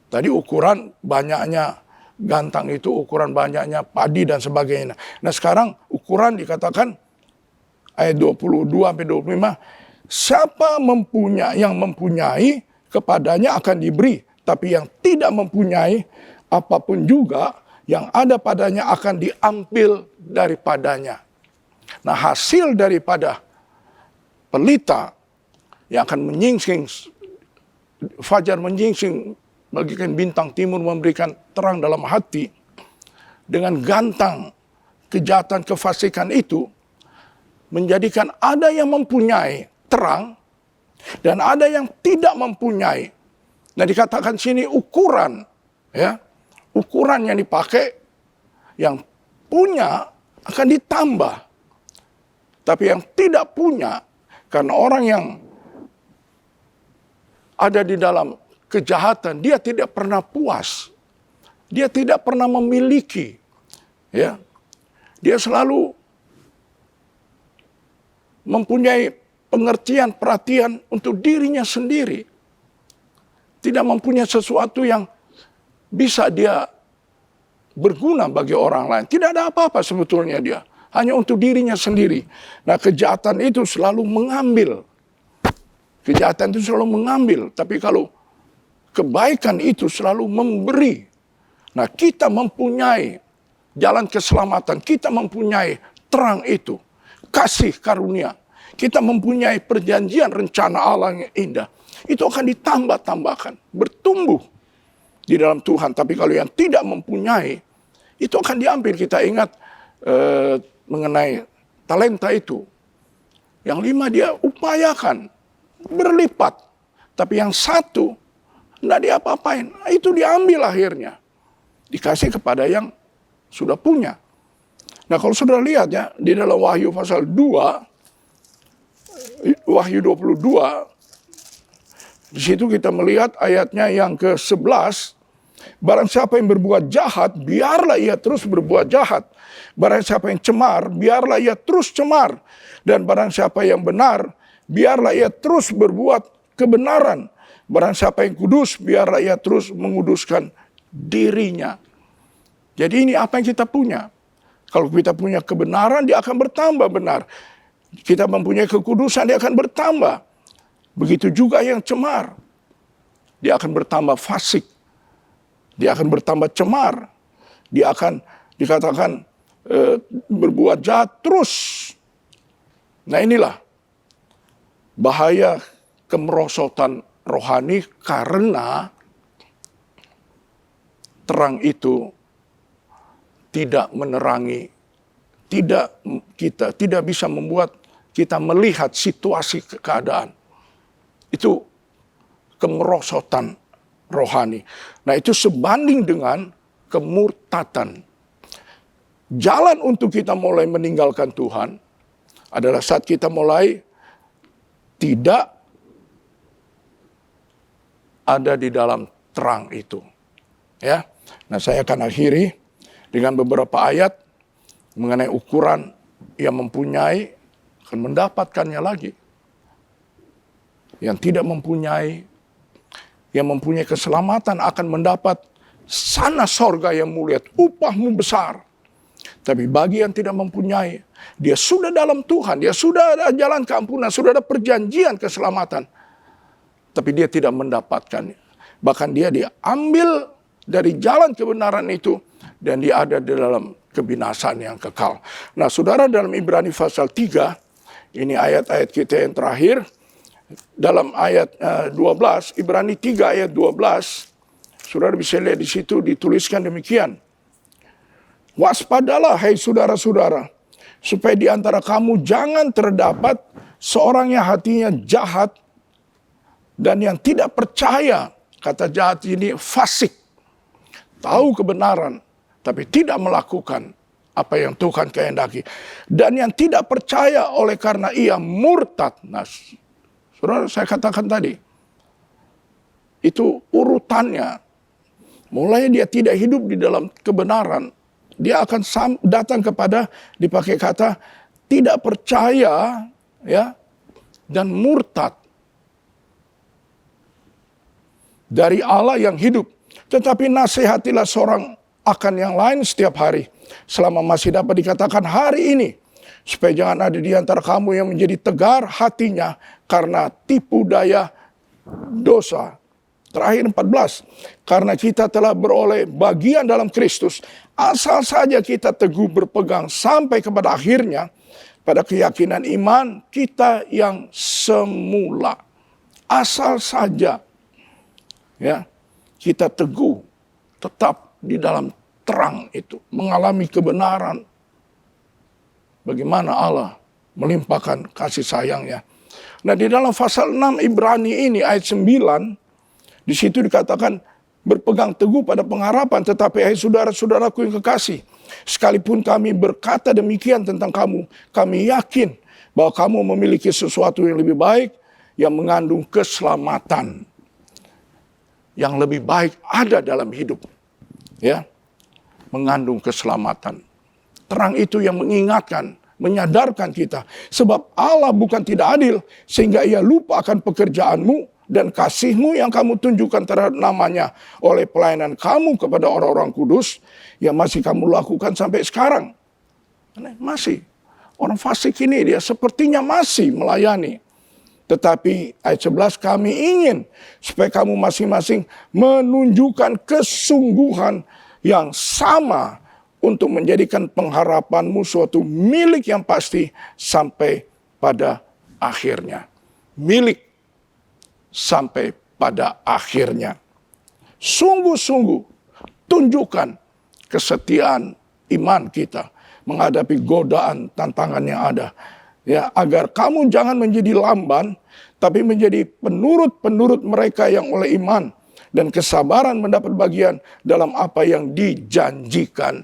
Tadi ukuran banyaknya gantang itu, ukuran banyaknya padi dan sebagainya. Nah, sekarang ukuran dikatakan ayat 22-25, siapa yang mempunyai kepadanya akan diberi, tapi yang tidak mempunyai apapun juga yang ada padanya akan diambil daripadanya. Nah, hasil daripada pelita yang akan menyingsing, fajar menyingsing, bagikan bintang timur memberikan terang dalam hati, dengan gantang kejahatan kefasikan itu, menjadikan ada yang mempunyai terang, dan ada yang tidak mempunyai. Nah, dikatakan sini ukuran, ya, ukuran yang dipakai, yang punya akan ditambah. Tapi yang tidak punya, karena orang yang ada di dalam kejahatan, dia tidak pernah puas. Dia tidak pernah memiliki. Ya. Dia selalu mempunyai pengertian, perhatian untuk dirinya sendiri. Tidak mempunyai sesuatu yang bisa dia berguna bagi orang lain. Tidak ada apa-apa sebetulnya dia. Hanya untuk dirinya sendiri. Nah, kejahatan itu selalu mengambil. Kejahatan itu selalu mengambil. Tapi kalau kebaikan itu selalu memberi. Nah, kita mempunyai jalan keselamatan. Kita mempunyai terang itu. Kasih karunia. Kita mempunyai perjanjian rencana Allah yang indah. Itu akan ditambah-tambahkan. Bertumbuh di dalam Tuhan. Tapi kalau yang tidak mempunyai, itu akan diambil. Kita ingat mengenai talenta itu. Yang 5 dia upayakan. Berlipat. Tapi yang 1 tidak diapa-apain. Itu diambil akhirnya. Dikasih kepada yang sudah punya. Nah, kalau sudah lihat ya, di dalam Wahyu pasal 2, Wahyu 22, di situ kita melihat ayatnya yang ke-11, barang siapa yang berbuat jahat, biarlah ia terus berbuat jahat. Barang siapa yang cemar, biarlah ia terus cemar. Dan barang siapa yang benar, biarlah ia terus berbuat kebenaran. Barang siapa yang kudus, biarlah ia terus menguduskan dirinya. Jadi ini apa yang kita punya. Kalau kita punya kebenaran, dia akan bertambah benar. Kita mempunyai kekudusan, dia akan bertambah. Begitu juga yang cemar. Dia akan bertambah fasik. Dia akan bertambah cemar. Dia akan dikatakan berbuat jahat terus. Nah, inilah bahaya kemerosotan rohani karena terang itu tidak menerangi, tidak bisa membuat kita melihat situasi keadaan. Itu kemerosotan rohani. Nah, itu sebanding dengan kemurtatan. Jalan untuk kita mulai meninggalkan Tuhan adalah saat kita mulai tidak ada di dalam terang itu. Ya. Nah, saya akan akhiri dengan beberapa ayat mengenai ukuran yang mempunyai akan mendapatkannya lagi. Yang tidak mempunyai, yang mempunyai keselamatan akan mendapat sana sorga yang mulia, upahmu besar. Tapi bagi yang tidak mempunyai, dia sudah dalam Tuhan, dia sudah ada jalan keampunan, sudah ada perjanjian keselamatan. Tapi dia tidak mendapatkannya. Bahkan dia diambil dari jalan kebenaran itu, dan dia ada di dalam kebinasaan yang kekal. Nah, saudara, dalam Ibrani pasal 3, ini ayat-ayat kita yang terakhir. Dalam ayat 12, Ibrani 3 ayat 12, saudara bisa lihat di situ dituliskan demikian. Waspadalah, hai saudara-saudara, supaya di antara kamu jangan terdapat seorang yang hatinya jahat dan yang tidak percaya. Kata jahat ini fasik. Tahu kebenaran, tapi tidak melakukan apa yang Tuhan kehendaki. Dan yang tidak percaya oleh karena ia murtad. Nah, saudara, saya katakan tadi, itu urutannya. Mulai dia tidak hidup di dalam kebenaran, dia akan datang kepada, dipakai kata, tidak percaya, ya, dan murtad dari Allah yang hidup. Tetapi nasihatilah seorang akan yang lain setiap hari, selama masih dapat dikatakan hari ini, supaya jangan ada di antara kamu yang menjadi tegar hatinya karena tipu daya dosa. Terakhir 14, karena kita telah beroleh bagian dalam Kristus, asal saja kita teguh berpegang sampai kepada akhirnya, pada keyakinan iman kita yang semula. Asal saja, ya, kita teguh, tetap di dalam terang itu, mengalami kebenaran. Bagaimana Allah melimpahkan kasih sayangnya. Nah, di dalam pasal 6 Ibrani ini ayat 9, di situ dikatakan berpegang teguh pada pengharapan, tetapi hai saudara-saudaraku yang kekasih, sekalipun kami berkata demikian tentang kamu, kami yakin bahwa kamu memiliki sesuatu yang lebih baik yang mengandung keselamatan. yang lebih baik ada dalam hidup. Ya, mengandung keselamatan. Terang itu yang mengingatkan, menyadarkan kita. Sebab Allah bukan tidak adil, sehingga ia lupa akan pekerjaanmu dan kasihmu yang kamu tunjukkan terhadap namanya oleh pelayanan kamu kepada orang-orang kudus yang masih kamu lakukan sampai sekarang. Masih. Orang fasik ini dia sepertinya masih melayani. Tetapi ayat 11, kami ingin supaya kamu masing-masing menunjukkan kesungguhan yang sama untuk menjadikan pengharapanmu suatu milik yang pasti sampai pada akhirnya. Milik sampai pada akhirnya. Sungguh-sungguh tunjukkan kesetiaan iman kita menghadapi godaan tantangan yang ada. Ya, agar kamu jangan menjadi lamban, tapi menjadi penurut-penurut mereka yang oleh iman dan kesabaran mendapat bagian dalam apa yang dijanjikan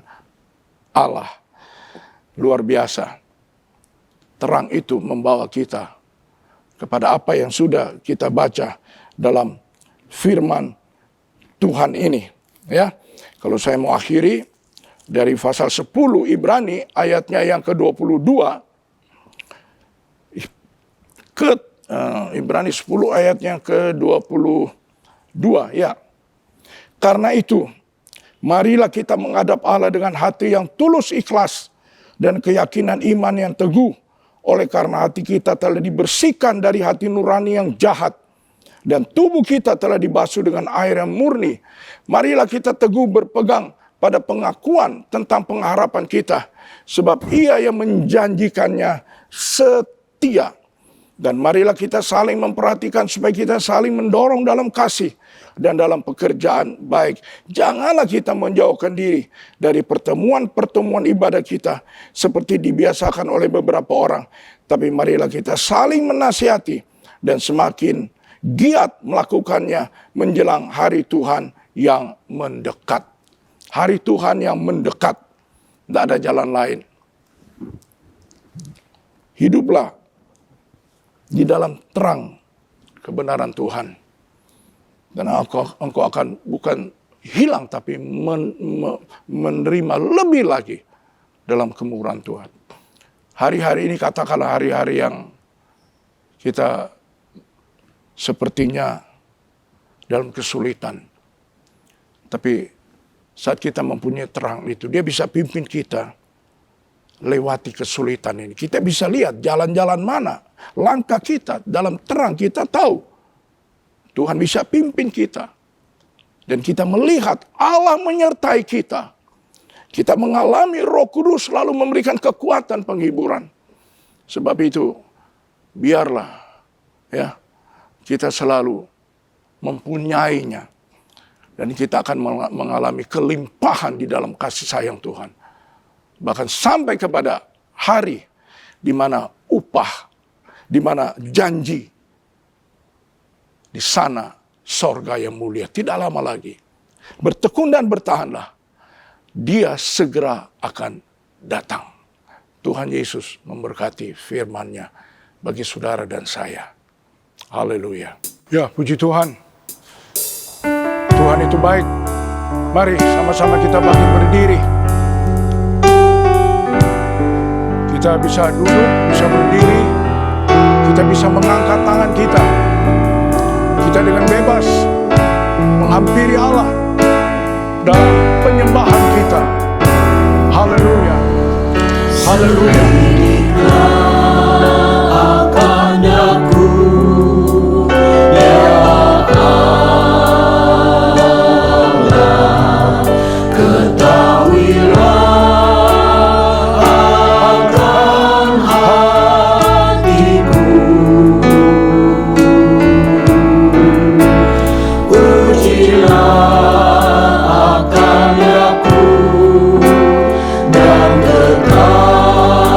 Allah. Luar biasa. Terang itu membawa kita kepada apa yang sudah kita baca dalam firman Tuhan ini. Ya, kalau saya mau akhiri dari pasal 10 Ibrani ayatnya yang ke-22. Ibrani 10 ayatnya ke-22. Ya. Karena itu, marilah kita menghadap Allah dengan hati yang tulus ikhlas dan keyakinan iman yang teguh. Oleh karena hati kita telah dibersihkan dari hati nurani yang jahat. Dan tubuh kita telah dibasuh dengan air yang murni. Marilah kita teguh berpegang pada pengakuan tentang pengharapan kita. Sebab ia yang menjanjikannya setia. Dan marilah kita saling memperhatikan supaya kita saling mendorong dalam kasih dan dalam pekerjaan baik. Janganlah kita menjauhkan diri dari pertemuan-pertemuan ibadah kita seperti dibiasakan oleh beberapa orang. Tapi marilah kita saling menasihati dan semakin giat melakukannya menjelang hari Tuhan yang mendekat. Hari Tuhan yang mendekat. Tidak ada jalan lain. Hiduplah di dalam terang kebenaran Tuhan. Dan engkau akan bukan hilang tapi menerima lebih lagi dalam kemurahan Tuhan. Hari-hari ini katakanlah hari-hari yang kita sepertinya dalam kesulitan. Tapi saat kita mempunyai terang itu, dia bisa pimpin kita lewati kesulitan ini. Kita bisa lihat jalan-jalan mana, langkah kita dalam terang kita tahu. Tuhan bisa pimpin kita. Dan kita melihat Allah menyertai kita. Kita mengalami Roh Kudus lalu memberikan kekuatan penghiburan. Sebab itu, biarlah ya kita selalu mempunyainya. Dan kita akan mengalami kelimpahan di dalam kasih sayang Tuhan. Bahkan sampai kepada hari di mana upah, di mana janji, di sana sorga yang mulia. Tidak lama lagi. Bertekun dan bertahanlah. Dia segera akan datang. Tuhan Yesus memberkati firman-Nya bagi saudara dan saya. Haleluya. Ya, puji Tuhan. Tuhan itu baik. Mari sama-sama kita bangkit berdiri. Kita bisa duduk, bisa berdiri. Kita bisa mengangkat tangan kita. Kita dengan bebas menghampiri Allah dalam penyembahan kita. Haleluya. Haleluya. Akan aku, ya Allah, ketahuilah akan hatiku, ujilah akan aku, dan ketahuilah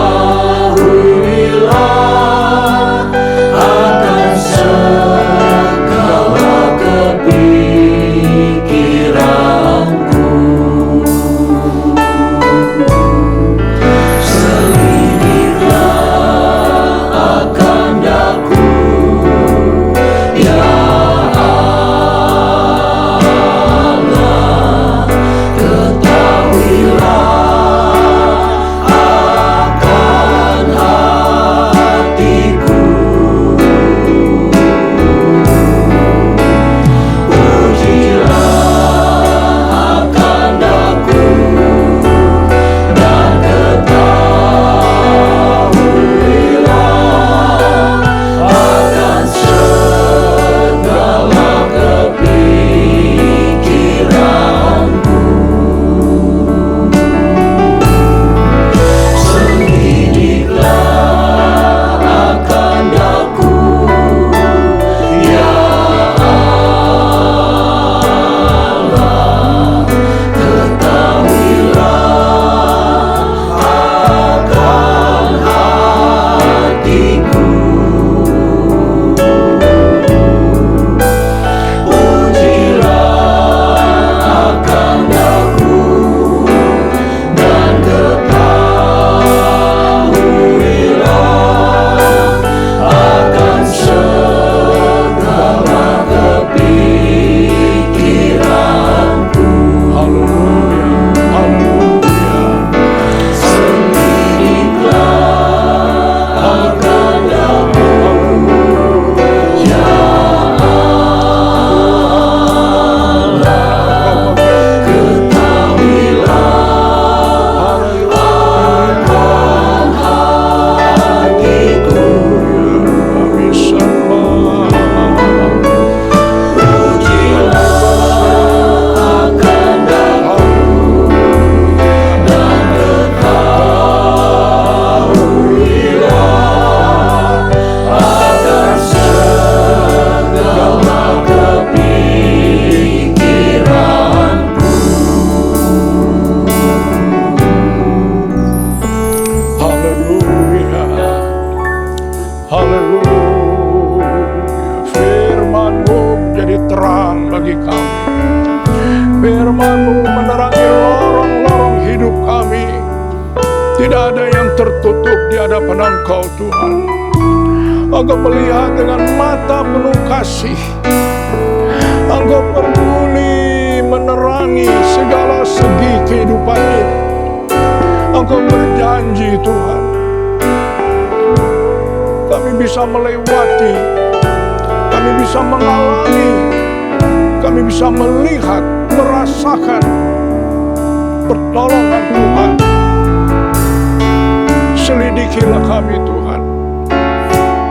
bagi kami. Firman-Mu menerangi lorong-lorong hidup kami. Tidak ada yang tertutup di hadapan Engkau Tuhan. Engkau melihat dengan mata penuh kasih. Engkau peduli menerangi segala segi kehidupan ini. Engkau berjanji Tuhan, kami bisa melewati, kami bisa mengalami, kami bisa melihat, merasakan pertolongan Tuhan. Selidikilah kami Tuhan,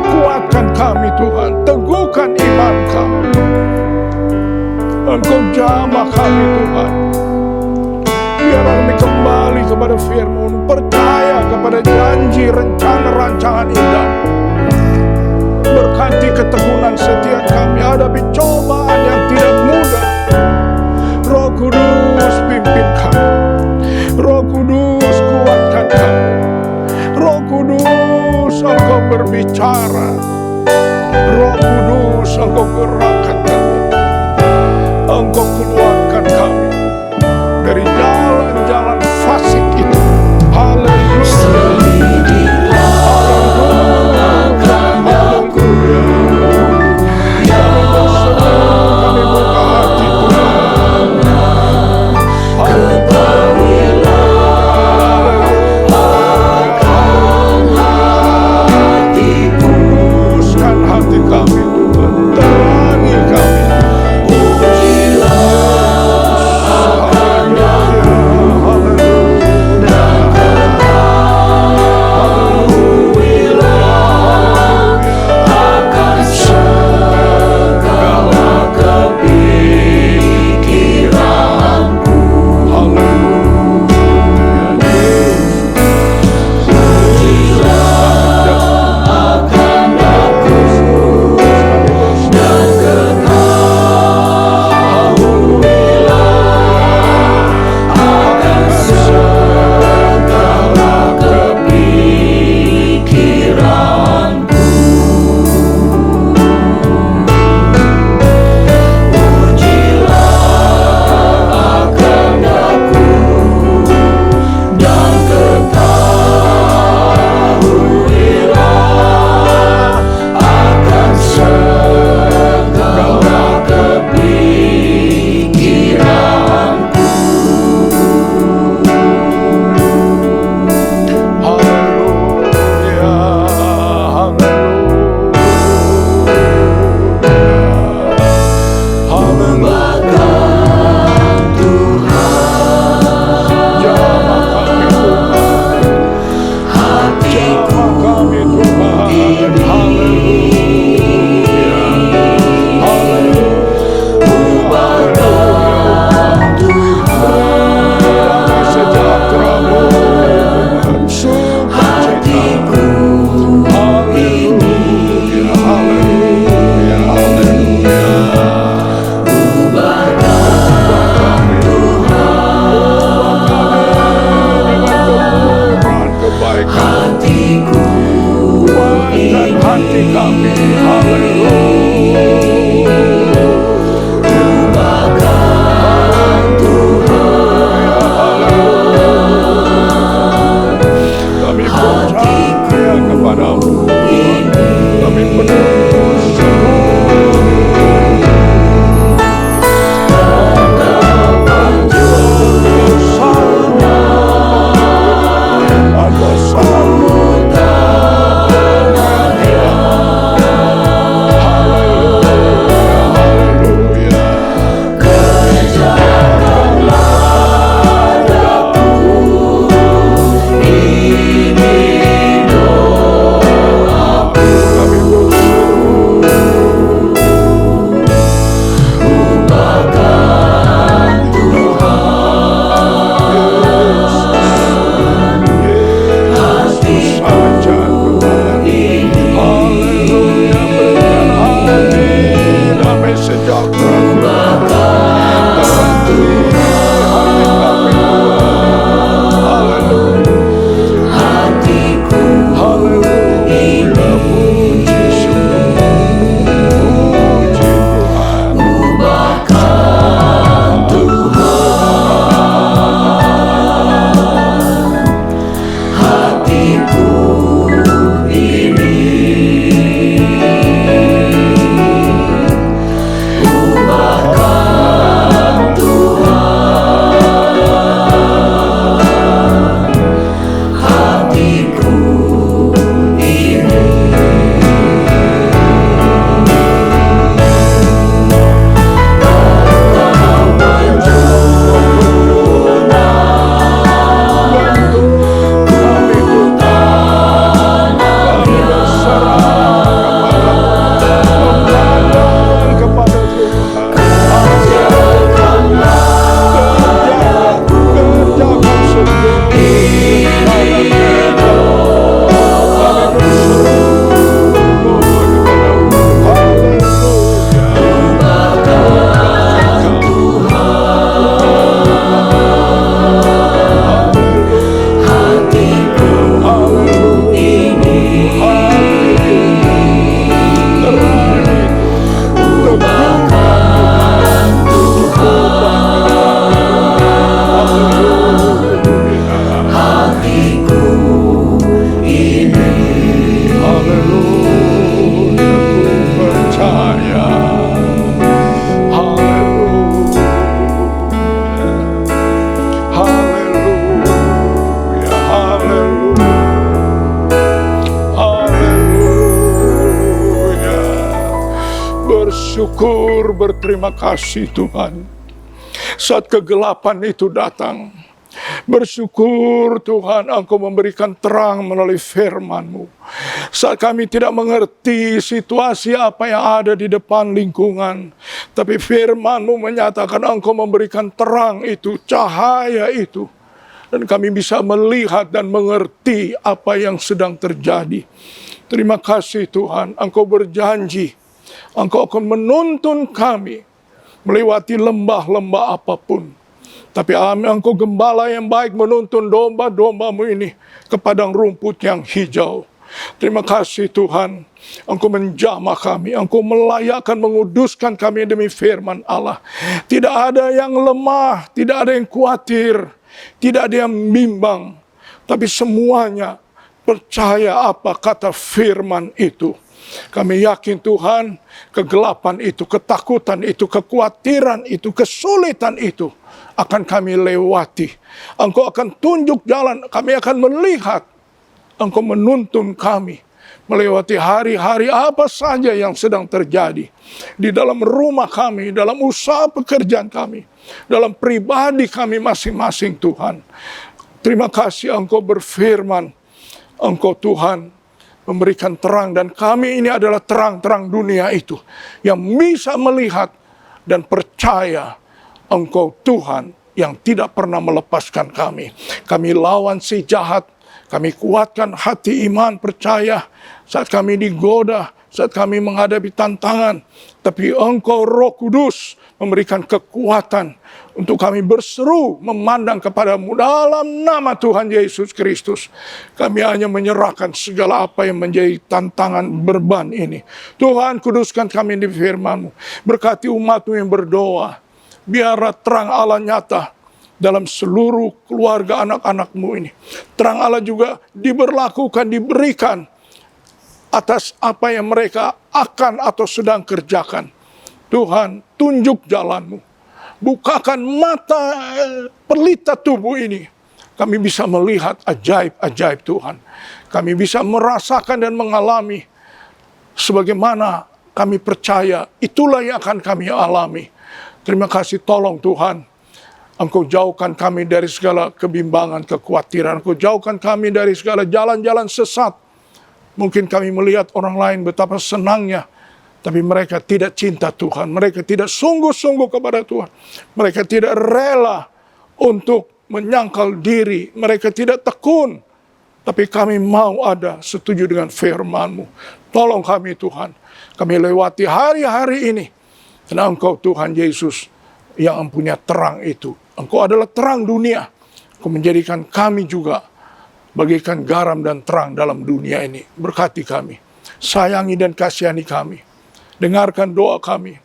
kuatkan kami Tuhan, teguhkan iman kami. Engkau jamah kami Tuhan. Biar kami kembali kepada firman, percaya kepada janji, rencana, rancangan indah. Berkati keteguhan setiap kami hadapi cobaan yang tidak mudah. Roh Kudus pimpin kami, Roh Kudus kuatkan kami, Roh Kudus Engkau berbicara, Roh Kudus Engkau gerakkan kami, Engkau keluarkan kami dari jalan-jalan fasik itu. Haleluya. bersyukur, berterima kasih Tuhan. Saat kegelapan itu datang, bersyukur Tuhan Engkau memberikan terang melalui firman-Mu. Saat kami tidak mengerti situasi apa yang ada di depan lingkungan, tapi firman-Mu menyatakan Engkau memberikan terang itu, cahaya itu. Dan kami bisa melihat dan mengerti apa yang sedang terjadi. Terima kasih Tuhan, Engkau berjanji, Engkau akan menuntun kami melewati lembah-lembah apapun. Tapi Engkau gembala yang baik menuntun domba-domba-Mu ini ke padang rumput yang hijau. Terima kasih Tuhan, Engkau menjamah kami, Engkau melayakkan, menguduskan kami demi firman Allah. Tidak ada yang lemah, tidak ada yang khawatir, tidak ada yang bimbang, tapi semuanya percaya apa kata firman itu. Kami yakin Tuhan, kegelapan itu, ketakutan itu, kekhawatiran itu, kesulitan itu akan kami lewati. Engkau akan tunjuk jalan, kami akan melihat. Engkau menuntun kami melewati hari-hari apa saja yang sedang terjadi di dalam rumah kami, dalam usaha pekerjaan kami, dalam pribadi kami masing-masing Tuhan. Terima kasih Engkau berfirman, Engkau Tuhan memberikan terang, dan kami ini adalah terang-terang dunia itu yang bisa melihat dan percaya Engkau Tuhan yang tidak pernah melepaskan kami. Kami lawan si jahat, kami kuatkan hati iman percaya saat kami digoda, saat kami menghadapi tantangan. Tapi Engkau Roh Kudus memberikan kekuatan untuk kami berseru memandang kepadamu dalam nama Tuhan Yesus Kristus. Kami hanya menyerahkan segala apa yang menjadi tantangan beban ini. Tuhan, kuduskan kami di firman-Mu. Berkati umat-Mu yang berdoa. Biarlah terang Allah nyata dalam seluruh keluarga anak-anak-Mu ini. Terang Allah juga diberlakukan, diberikan atas apa yang mereka akan atau sedang kerjakan. Tuhan, tunjuk jalan-Mu. Bukakan mata pelita tubuh ini. Kami bisa melihat ajaib-ajaib Tuhan. Kami bisa merasakan dan mengalami sebagaimana kami percaya. Itulah yang akan kami alami. Terima kasih, tolong Tuhan. Engkau jauhkan kami dari segala kebimbangan, kekhawatiran. Engkau jauhkan kami dari segala jalan-jalan sesat. Mungkin kami melihat orang lain betapa senangnya, tapi mereka tidak cinta Tuhan. Mereka tidak sungguh-sungguh kepada Tuhan. Mereka tidak rela untuk menyangkal diri. Mereka tidak tekun. Tapi kami mau ada setuju dengan firman-Mu. Tolong kami Tuhan. Kami lewati hari-hari ini. Karena Engkau Tuhan Yesus yang mempunyai terang itu. Engkau adalah terang dunia. Engkau menjadikan kami juga bagaikan garam dan terang dalam dunia ini. Berkati kami. Sayangi dan kasihani kami. Dengarkan doa kami.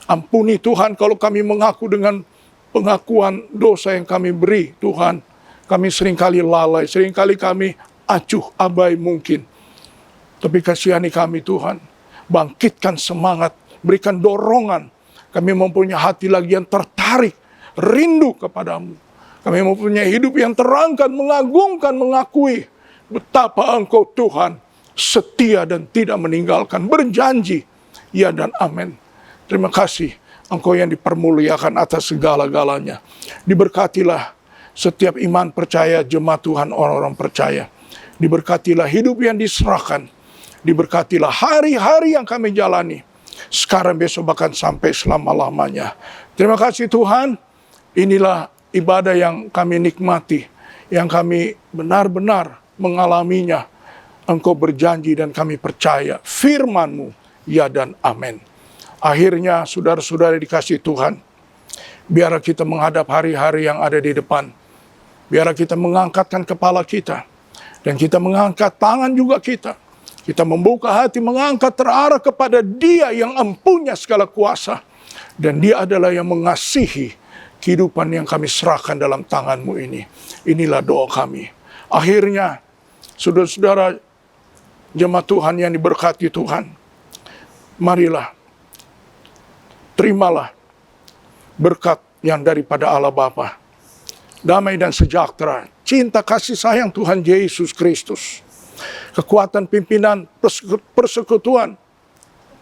Ampuni Tuhan kalau kami mengaku dengan pengakuan dosa yang kami beri. Tuhan, kami seringkali lalai, seringkali kami acuh, abai mungkin. Tapi kasihani kami Tuhan. Bangkitkan semangat, berikan dorongan. Kami mempunyai hati lagi yang tertarik, rindu kepadamu. Kami mempunyai hidup yang terangkat, mengagungkan, mengakui betapa Engkau Tuhan setia dan tidak meninggalkan, berjanji. Ya dan amin. Terima kasih Engkau yang dipermuliakan atas segala-galanya. Diberkatilah setiap iman percaya, jemaat Tuhan, orang-orang percaya. Diberkatilah hidup yang diserahkan. Diberkatilah hari-hari yang kami jalani. Sekarang, besok, bahkan sampai selama-lamanya. Terima kasih Tuhan. Inilah ibadah yang kami nikmati. Yang kami benar-benar mengalaminya. Engkau berjanji dan kami percaya. Firman-Mu. Ya dan amin. Akhirnya saudara-saudara dikasih Tuhan, biarlah kita menghadap hari-hari yang ada di depan. Biarlah kita mengangkatkan kepala kita. Dan kita mengangkat tangan juga kita. Kita membuka hati, mengangkat terarah kepada Dia yang empunya segala kuasa. Dan Dia adalah yang mengasihi kehidupan yang kami serahkan dalam tangan-Mu ini. Inilah doa kami. Akhirnya, saudara-saudara jemaat Tuhan yang diberkati Tuhan, marilah, terimalah berkat yang daripada Allah Bapa, damai dan sejahtera, cinta kasih sayang Tuhan Yesus Kristus, kekuatan pimpinan, persekutuan,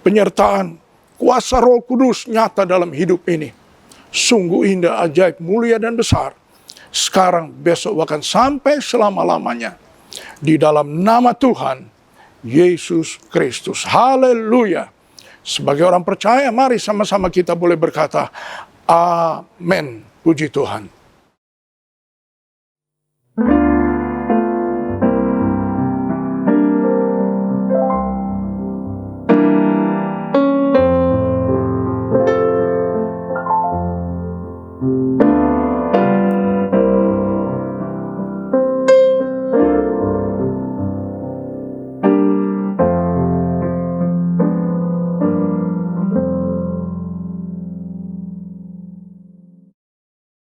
penyertaan kuasa Roh Kudus nyata dalam hidup ini. Sungguh indah, ajaib, mulia dan besar. Sekarang, besok, bahkan sampai selama-lamanya. Di dalam nama Tuhan Yesus Kristus. Haleluya. Sebagai orang percaya, mari sama-sama kita boleh berkata, amin. Puji Tuhan.